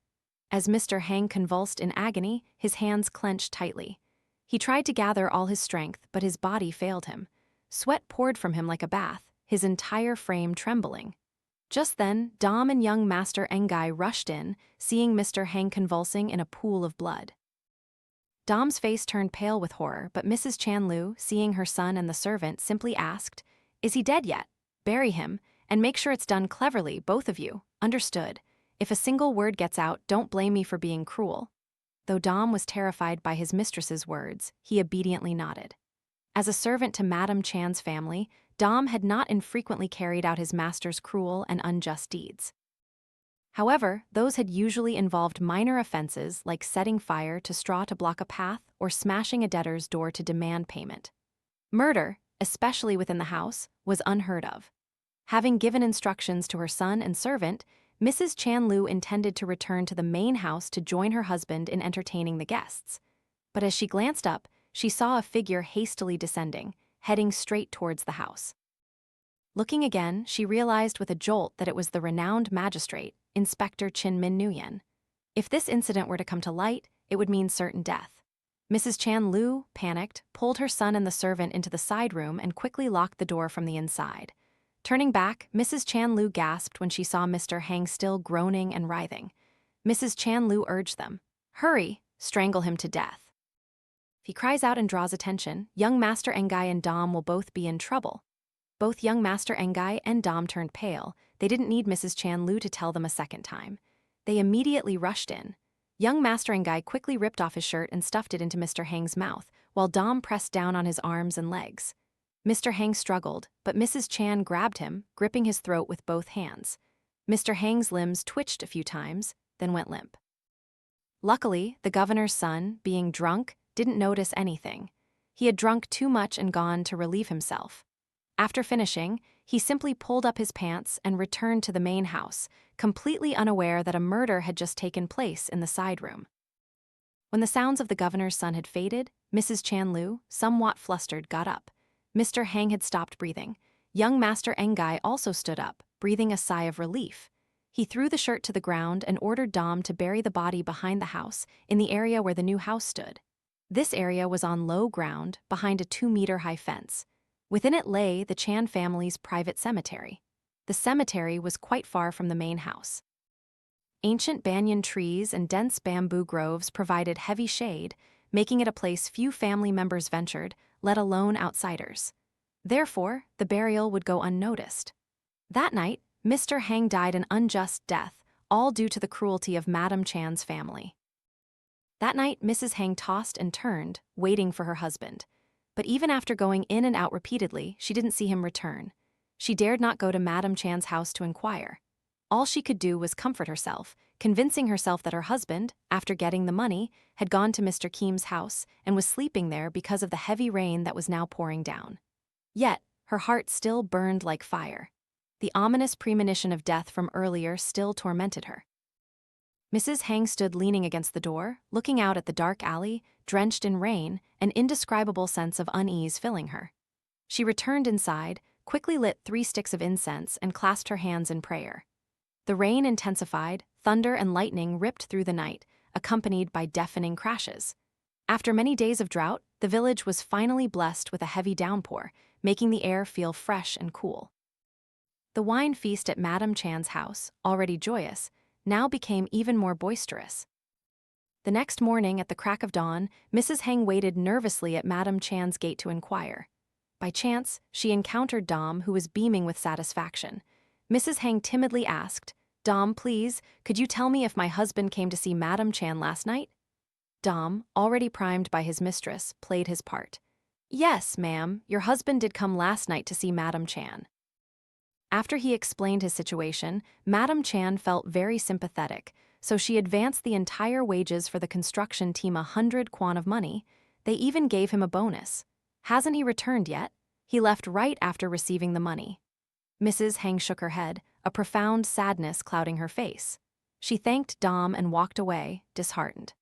As Mr. Hang convulsed in agony, his hands clenched tightly. He tried to gather all his strength, but his body failed him. Sweat poured from him like a bath, his entire frame trembling. Just then, Dom and young Master Engai rushed in, seeing Mr. Hang convulsing in a pool of blood. Dom's face turned pale with horror, but Mrs. Chan Lu, seeing her son and the servant, simply asked, Is he dead yet? Bury him, and make sure it's done cleverly, both of you. Understood. If a single word gets out, don't blame me for being cruel. Though Dom was terrified by his mistress's words, he obediently nodded. As a servant to Madame Chan's family, Dom had not infrequently carried out his master's cruel and unjust deeds. However, those had usually involved minor offenses like setting fire to straw to block a path or smashing a debtor's door to demand payment. Murder, especially within the house, was unheard of. Having given instructions to her son and servant, Mrs. Chan Lu intended to return to the main house to join her husband in entertaining the guests. But as she glanced up, she saw a figure hastily descending, heading straight towards the house. Looking again, she realized with a jolt that it was the renowned magistrate, Inspector Chin Min Nguyen. If this incident were to come to light, it would mean certain death. Mrs. Chan Lu, panicked, pulled her son and the servant into the side room and quickly locked the door from the inside. Turning back, Mrs. Chan Lu gasped when she saw Mr. Hang still groaning and writhing. Mrs. Chan Lu urged them, Hurry, strangle him to death. If he cries out and draws attention, young Master Engai and Dom will both be in trouble. Both young Master Engai and Dom turned pale. They didn't need Mrs. Chan Lu to tell them a second time. They immediately rushed in. Young Master Engai quickly ripped off his shirt and stuffed it into Mr. Hang's mouth, while Dom pressed down on his arms and legs. Mr. Hang struggled, but Mrs. Chan grabbed him, gripping his throat with both hands. Mr. Hang's limbs twitched a few times, then went limp. Luckily, the governor's son, being drunk, didn't notice anything. He had drunk too much and gone to relieve himself. After finishing, he simply pulled up his pants and returned to the main house, completely unaware that a murder had just taken place in the side room. When the sounds of the governor's son had faded, Mrs. Chan Lu, somewhat flustered, got up. Mr. Hang had stopped breathing. Young Master Engai also stood up, breathing a sigh of relief. He threw the shirt to the ground and ordered Dom to bury the body behind the house, in the area where the new house stood. This area was on low ground, behind a 2-meter-high fence. Within it lay the Chan family's private cemetery. The cemetery was quite far from the main house. Ancient banyan trees and dense bamboo groves provided heavy shade, making it a place few family members ventured, let alone outsiders. Therefore, the burial would go unnoticed. That night, Mr. Hang died an unjust death, all due to the cruelty of Madam Chan's family. That night, Mrs. Hang tossed and turned, waiting for her husband. But even after going in and out repeatedly, she didn't see him return. She dared not go to Madam Chan's house to inquire. All she could do was comfort herself, convincing herself that her husband, after getting the money, had gone to Mr. Keem's house and was sleeping there because of the heavy rain that was now pouring down. Yet, her heart still burned like fire. The ominous premonition of death from earlier still tormented her. Mrs. Hang stood leaning against the door, looking out at the dark alley, drenched in rain, an indescribable sense of unease filling her. She returned inside, quickly lit 3 sticks of incense, and clasped her hands in prayer. The rain intensified, thunder and lightning ripped through the night, accompanied by deafening crashes. After many days of drought, the village was finally blessed with a heavy downpour, making the air feel fresh and cool. The wine feast at Madam Chan's house, already joyous, now became even more boisterous. The next morning, at the crack of dawn, Mrs. Hang waited nervously at Madam Chan's gate to inquire. By chance, she encountered Dom, who was beaming with satisfaction. Mrs. Hang timidly asked, "Dom, please, could you tell me if my husband came to see Madam Chan last night?" Dom, already primed by his mistress, played his part. "Yes, ma'am, your husband did come last night to see Madam Chan." After he explained his situation, Madam Chan felt very sympathetic, so she advanced the entire wages for the construction team 100 kwan of money. They even gave him a bonus. "Hasn't he returned yet? He left right after receiving the money." Mrs. Hang shook her head, a profound sadness clouding her face. She thanked Dom and walked away, disheartened.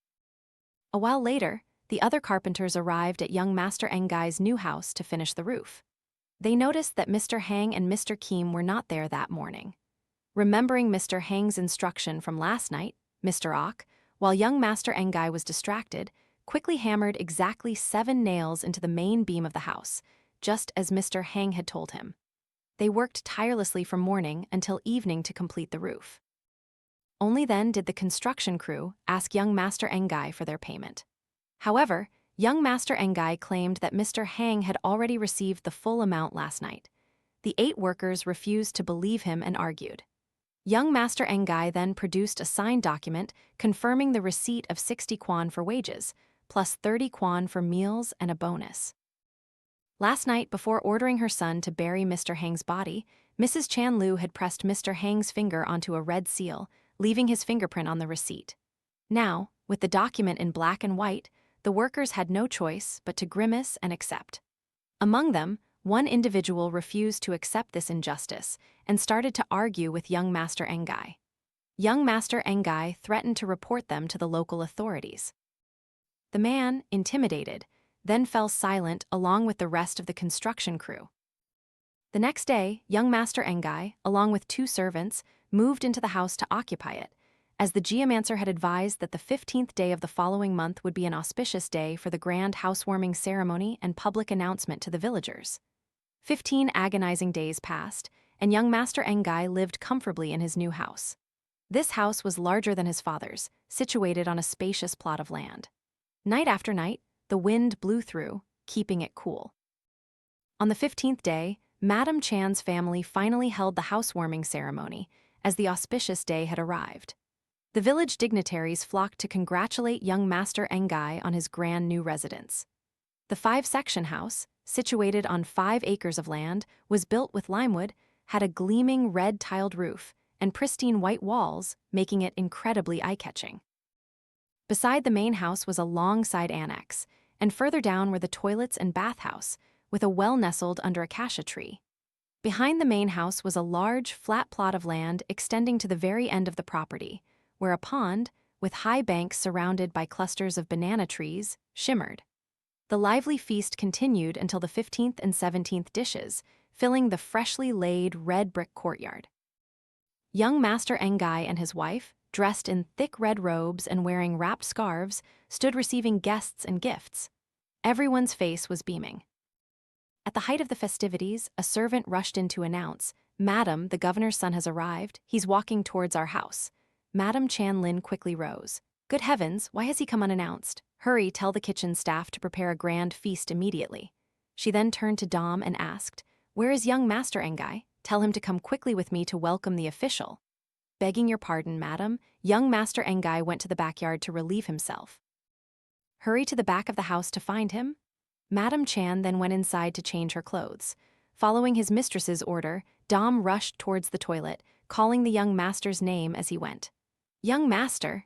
A while later, the other carpenters arrived at young Master Engai's new house to finish the roof. They noticed that Mr. Hang and Mr. Keem were not there that morning. Remembering Mr. Hang's instruction from last night, Mr. Ok, while young Master Engai was distracted, quickly hammered exactly 7 nails into the main beam of the house, just as Mr. Hang had told him. They worked tirelessly from morning until evening to complete the roof. Only then did the construction crew ask young Master Engai for their payment. However, young Master Engai claimed that Mr. Hang had already received the full amount last night. The 8 workers refused to believe him and argued. Young Master Engai then produced a signed document confirming the receipt of 60 kwan for wages, plus 30 kwan for meals and a bonus. Last night, before ordering her son to bury Mr. Hang's body, Mrs. Chan Lu had pressed Mr. Hang's finger onto a red seal, leaving his fingerprint on the receipt. Now, with the document in black and white, the workers had no choice but to grimace and accept. Among them, one individual refused to accept this injustice and started to argue with young Master Engai. Young Master Engai threatened to report them to the local authorities. The man, intimidated, then fell silent along with the rest of the construction crew. The next day, young Master Engai, along with 2 servants, moved into the house to occupy it, as the geomancer had advised that the 15th day of the following month would be an auspicious day for the grand housewarming ceremony and public announcement to the villagers. 15 agonizing days passed, and young Master Engai lived comfortably in his new house. This house was larger than his father's, situated on a spacious plot of land. Night after night, the wind blew through, keeping it cool. On the 15th day, Madam Chan's family finally held the housewarming ceremony, as the auspicious day had arrived. The village dignitaries flocked to congratulate young Master Engai on his grand new residence. The 5-section house, situated on 5 acres of land, was built with limewood, had a gleaming red-tiled roof, and pristine white walls, making it incredibly eye-catching. Beside the main house was a long side annex, and further down were the toilets and bathhouse, with a well nestled under acacia tree. Behind the main house was a large, flat plot of land extending to the very end of the property, where a pond, with high banks surrounded by clusters of banana trees, shimmered. The lively feast continued until the 15th and 17th dishes, filling the freshly laid red brick courtyard. Young Master Engai and his wife, dressed in thick red robes and wearing wrapped scarves, stood receiving guests and gifts. Everyone's face was beaming. At the height of the festivities, a servant rushed in to announce, "Madam, the governor's son has arrived. He's walking towards our house." Madam Chan Lin quickly rose. Good heavens, why has he come unannounced? Hurry, tell the kitchen staff to prepare a grand feast immediately. She then turned to Dom and asked, Where is young Master Engai? Tell him to come quickly with me to welcome the official. Begging your pardon, madam, young Master Engai went to the backyard to relieve himself. Hurry to the back of the house to find him? Madam Chan then went inside to change her clothes. Following his mistress's order, Dom rushed towards the toilet, calling the young master's name as he went. Young master,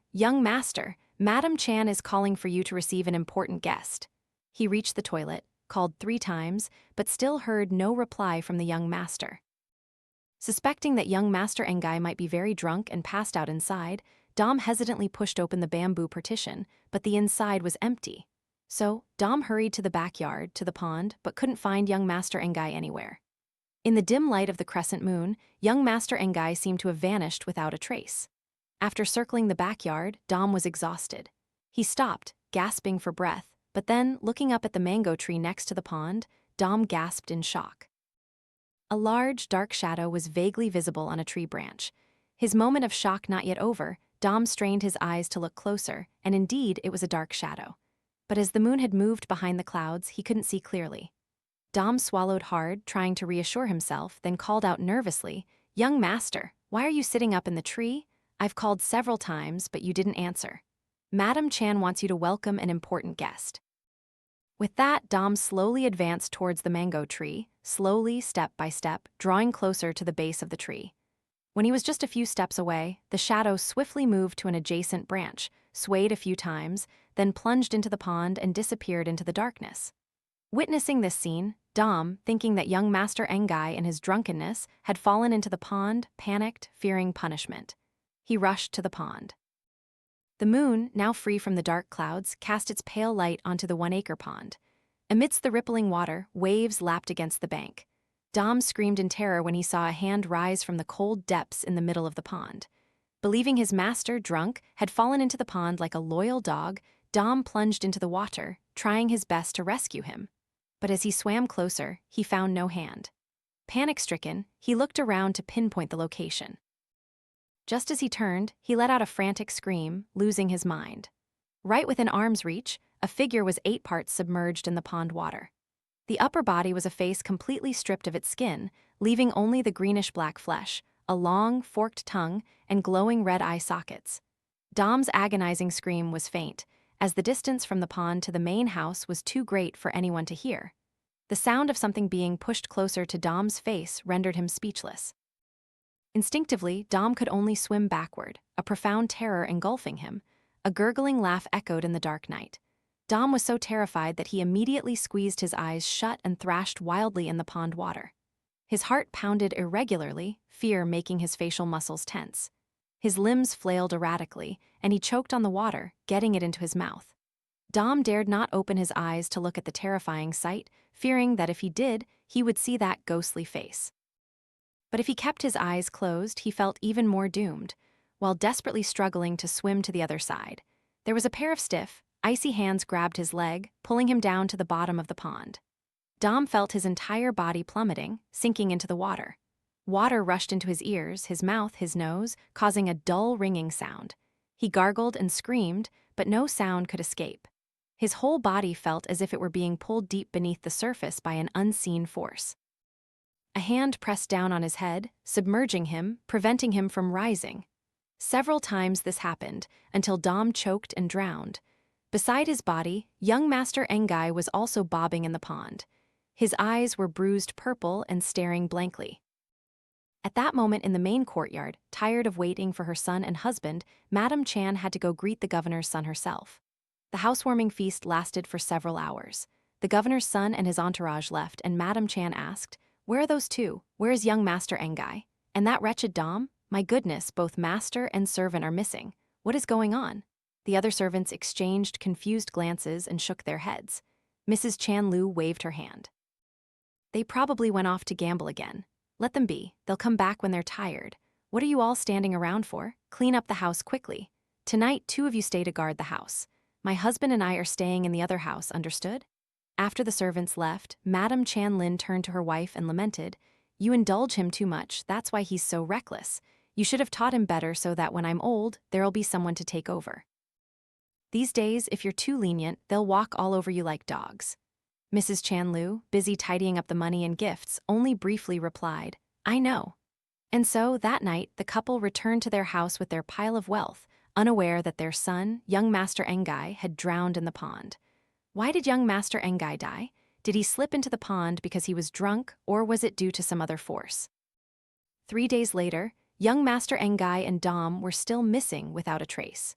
Madam Chan is calling for you to receive an important guest. He reached the toilet, called 3 times, but still heard no reply from the young master. Suspecting that young Master Engai might be very drunk and passed out inside, Dom hesitantly pushed open the bamboo partition, but the inside was empty. So, Dom hurried to the backyard, to the pond, but couldn't find young Master Engai anywhere. In the dim light of the crescent moon, young Master Engai seemed to have vanished without a trace. After circling the backyard, Dom was exhausted. He stopped, gasping for breath, but then, looking up at the mango tree next to the pond, Dom gasped in shock. A large, dark shadow was vaguely visible on a tree branch. His moment of shock not yet over, Dom strained his eyes to look closer, and indeed it was a dark shadow. But as the moon had moved behind the clouds, he couldn't see clearly. Dom swallowed hard, trying to reassure himself, then called out nervously, Young master, why are you sitting up in the tree? I've called several times, but you didn't answer. Madam Chan wants you to welcome an important guest. With that, Dom slowly advanced towards the mango tree, slowly, step by step, drawing closer to the base of the tree. When he was just a few steps away, the shadow swiftly moved to an adjacent branch, swayed a few times, then plunged into the pond and disappeared into the darkness. Witnessing this scene, Dom, thinking that young Master Engai in his drunkenness had fallen into the pond, panicked, fearing punishment. He rushed to the pond. The moon, now free from the dark clouds, cast its pale light onto the 1-acre pond. Amidst the rippling water, waves lapped against the bank. Dom screamed in terror when he saw a hand rise from the cold depths in the middle of the pond. Believing his master, drunk, had fallen into the pond like a loyal dog, Dom plunged into the water, trying his best to rescue him. But as he swam closer, he found no hand. Panic-stricken, he looked around to pinpoint the location. Just as he turned, he let out a frantic scream, losing his mind. Right within arm's reach, a figure was 8 parts submerged in the pond water. The upper body was a face completely stripped of its skin, leaving only the greenish-black flesh, a long, forked tongue, and glowing red eye sockets. Dom's agonizing scream was faint, as the distance from the pond to the main house was too great for anyone to hear. The sound of something being pushed closer to Dom's face rendered him speechless. Instinctively, Dom could only swim backward, a profound terror engulfing him. A gurgling laugh echoed in the dark night. Dom was so terrified that he immediately squeezed his eyes shut and thrashed wildly in the pond water. His heart pounded irregularly, fear making his facial muscles tense. His limbs flailed erratically, and he choked on the water, getting it into his mouth. Dom dared not open his eyes to look at the terrifying sight, fearing that if he did, he would see that ghostly face. But if he kept his eyes closed, he felt even more doomed, while desperately struggling to swim to the other side. There was a pair of stiff, icy hands grabbed his leg, pulling him down to the bottom of the pond. Dom felt his entire body plummeting, sinking into the water. Water rushed into his ears, his mouth, his nose, causing a dull ringing sound. He gargled and screamed, but no sound could escape. His whole body felt as if it were being pulled deep beneath the surface by an unseen force. A hand pressed down on his head, submerging him, preventing him from rising. Several times this happened, until Dom choked and drowned. Beside his body, young Master Engai was also bobbing in the pond. His eyes were bruised purple and staring blankly. At that moment in the main courtyard, tired of waiting for her son and husband, Madam Chan had to go greet the governor's son herself. The housewarming feast lasted for several hours. The governor's son and his entourage left, and Madam Chan asked, "Where are those two? Where is young Master Engai? And that wretched Dom? My goodness, both master and servant are missing. What is going on?" The other servants exchanged confused glances and shook their heads. Mrs. Chan Lu waved her hand. "They probably went off to gamble again. Let them be. They'll come back when they're tired. What are you all standing around for? Clean up the house quickly. Tonight, 2 of you stay to guard the house. My husband and I are staying in the other house, understood?" After the servants left, Madam Chan Lin turned to her wife and lamented, "You indulge him too much, that's why he's so reckless. You should have taught him better so that when I'm old, there'll be someone to take over. These days, if you're too lenient, they'll walk all over you like dogs. Mrs. Chanlu, busy tidying up the money and gifts, only briefly replied, I know. And so, that night, the couple returned to their house with their pile of wealth, unaware that their son, young Master Engai, had drowned in the pond. Why did young Master Engai die? Did he slip into the pond because he was drunk, or was it due to some other force? 3 days later, young Master Engai and Dom were still missing without a trace.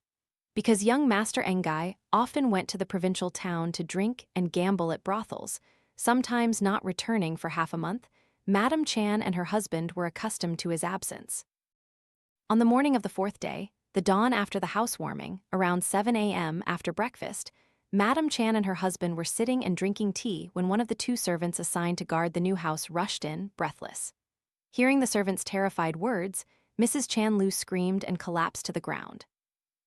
Because young Master Engai often went to the provincial town to drink and gamble at brothels, sometimes not returning for half a month, Madam Chan and her husband were accustomed to his absence. On the morning of the 4th day, the dawn after the housewarming, around 7 a.m. after breakfast, Madam Chan and her husband were sitting and drinking tea when one of the 2 servants assigned to guard the new house rushed in, breathless. Hearing the servant's terrified words, Mrs. Chanlu screamed and collapsed to the ground.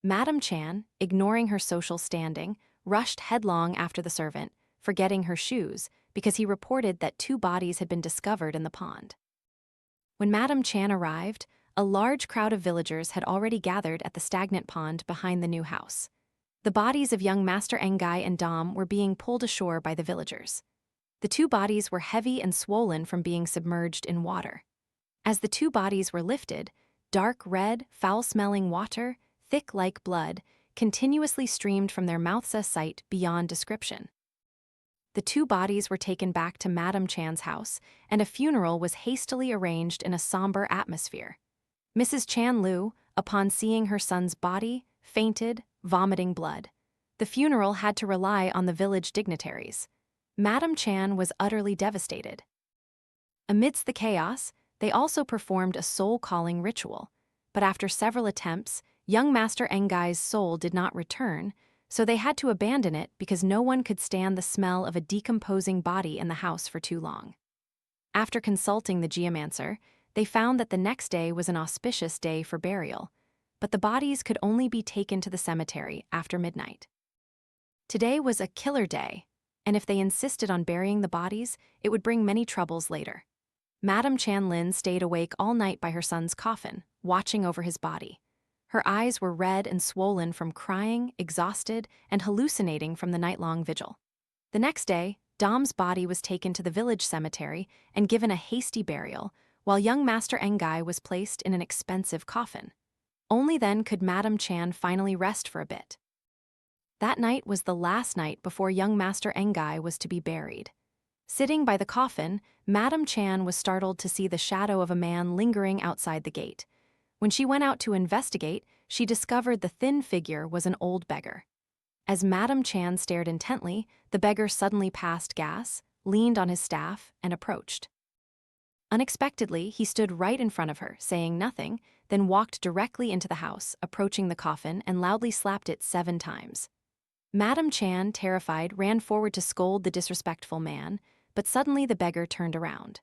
Madam Chan, ignoring her social standing, rushed headlong after the servant, forgetting her shoes, because he reported that 2 bodies had been discovered in the pond. When Madam Chan arrived, a large crowd of villagers had already gathered at the stagnant pond behind the new house. The bodies of young Master Engai and Dom were being pulled ashore by the villagers. The 2 bodies were heavy and swollen from being submerged in water. As the 2 bodies were lifted, dark red, foul-smelling water, thick like blood, continuously streamed from their mouths a sight beyond description. The 2 bodies were taken back to Madam Chan's house, and a funeral was hastily arranged in a somber atmosphere. Mrs. Chanlu, upon seeing her son's body, fainted, vomiting blood. The funeral had to rely on the village dignitaries. Madam Chan was utterly devastated. Amidst the chaos, they also performed a soul-calling ritual, but after several attempts, young Master Engai's soul did not return, so they had to abandon it because no one could stand the smell of a decomposing body in the house for too long. After consulting the geomancer, they found that the next day was an auspicious day for burial, but the bodies could only be taken to the cemetery after midnight. Today was a killer day, and if they insisted on burying the bodies, it would bring many troubles later. Madam Chanlin stayed awake all night by her son's coffin, watching over his body. Her eyes were red and swollen from crying, exhausted, and hallucinating from the night-long vigil. The next day, Dom's body was taken to the village cemetery and given a hasty burial, while young Master Engai was placed in an expensive coffin. Only then could Madam Chan finally rest for a bit. That night was the last night before young Master Engai was to be buried. Sitting by the coffin, Madam Chan was startled to see the shadow of a man lingering outside the gate. When she went out to investigate, she discovered the thin figure was an old beggar. As Madam Chan stared intently, the beggar suddenly passed gas, leaned on his staff, and approached. Unexpectedly, he stood right in front of her, saying nothing, then walked directly into the house, approaching the coffin and loudly slapped it 7 times. Madam Chan, terrified, ran forward to scold the disrespectful man, but suddenly the beggar turned around.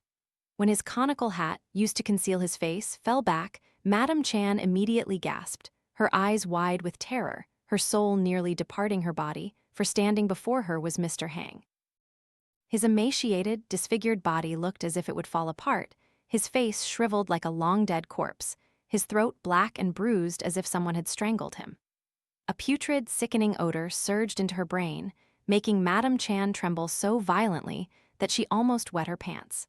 When his conical hat, used to conceal his face, fell back, Madam Chan immediately gasped, her eyes wide with terror, her soul nearly departing her body, for standing before her was Mr. Hang. His emaciated, disfigured body looked as if it would fall apart, his face shriveled like a long-dead corpse, his throat black and bruised as if someone had strangled him. A putrid, sickening odor surged into her brain, making Madam Chan tremble so violently that she almost wet her pants.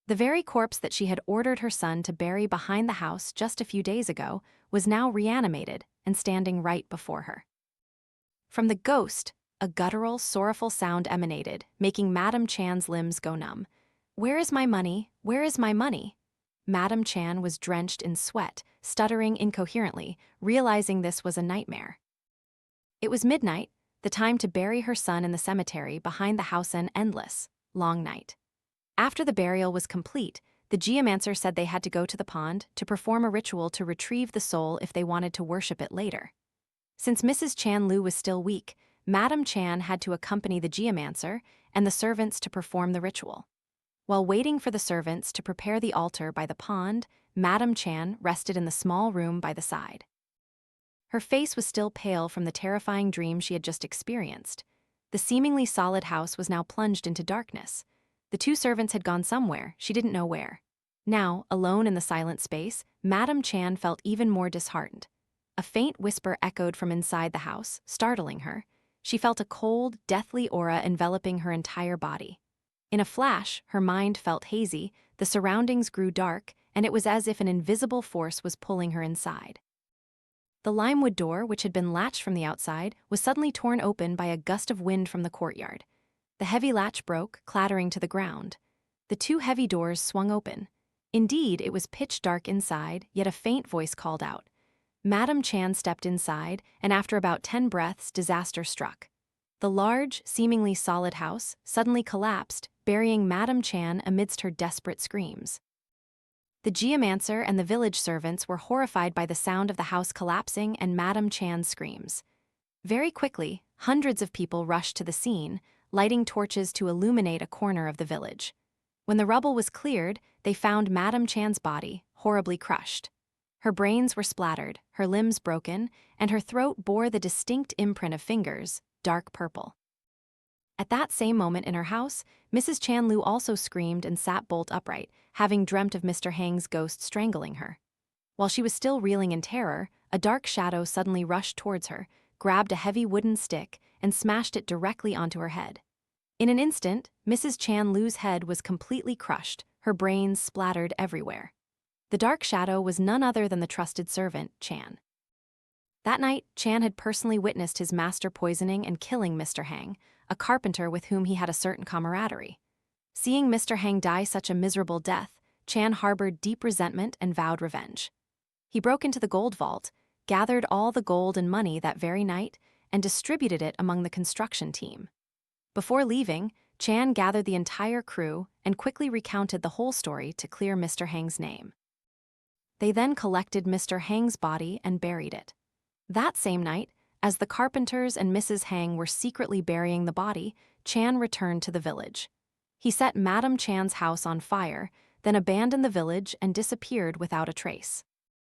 The very corpse that she had ordered her son to bury behind the house just a few days ago was now reanimated and standing right before her. From the ghost, a guttural, sorrowful sound emanated, making Madam Chan's limbs go numb. "Where is my money? Where is my money?" Madam Chan was drenched in sweat, stuttering incoherently, realizing this was a nightmare. It was midnight, the time to bury her son in the cemetery behind the house, an endless, long night. After the burial was complete, the geomancer said they had to go to the pond to perform a ritual to retrieve the soul if they wanted to worship it later. Since Mrs. Chanlu was still weak, Madam Chan had to accompany the geomancer and the servants to perform the ritual. While waiting for the servants to prepare the altar by the pond, Madam Chan rested in the small room by the side. Her face was still pale from the terrifying dream she had just experienced. The seemingly solid house was now plunged into darkness. The 2 servants had gone somewhere, she didn't know where. Now, alone in the silent space, Madame Chanh felt even more disheartened. A faint whisper echoed from inside the house, startling her. She felt a cold, deathly aura enveloping her entire body. In a flash, her mind felt hazy, the surroundings grew dark, and it was as if an invisible force was pulling her inside. The limewood door, which had been latched from the outside, was suddenly torn open by a gust of wind from the courtyard. The heavy latch broke, clattering to the ground. The two heavy doors swung open. Indeed, it was pitch dark inside, yet a faint voice called out. Madame Chanh stepped inside, and after about 10 breaths, disaster struck. The large, seemingly solid house suddenly collapsed, burying Madame Chanh amidst her desperate screams. The geomancer and the village servants were horrified by the sound of the house collapsing and Madame Chan's screams. Very quickly, hundreds of people rushed to the scene, lighting torches to illuminate a corner of the village. When the rubble was cleared, they found Madame Chan's body, horribly crushed. Her brains were splattered, her limbs broken, and her throat bore the distinct imprint of fingers, dark purple. At that same moment in her house, Mrs. Chanlu also screamed and sat bolt upright, having dreamt of Mr. Hang's ghost strangling her. While she was still reeling in terror, a dark shadow suddenly rushed towards her, grabbed a heavy wooden stick, and smashed it directly onto her head. In an instant, Mrs. Chanlu's head was completely crushed, her brains splattered everywhere. The dark shadow was none other than the trusted servant, Chanh. That night, Chanh had personally witnessed his master poisoning and killing Mr. Hang, a carpenter with whom he had a certain camaraderie. Seeing Mr. Hang die such a miserable death, Chanh harbored deep resentment and vowed revenge. He broke into the gold vault, gathered all the gold and money that very night, and distributed it among the construction team. Before leaving, Chanh gathered the entire crew and quickly recounted the whole story to clear Mr. Hang's name. They then collected Mr. Hang's body and buried it. That same night, as the carpenters and Mrs. Hang were secretly burying the body, Chanh returned to the village. He set Madame Chan's house on fire, then abandoned the village and disappeared without a trace.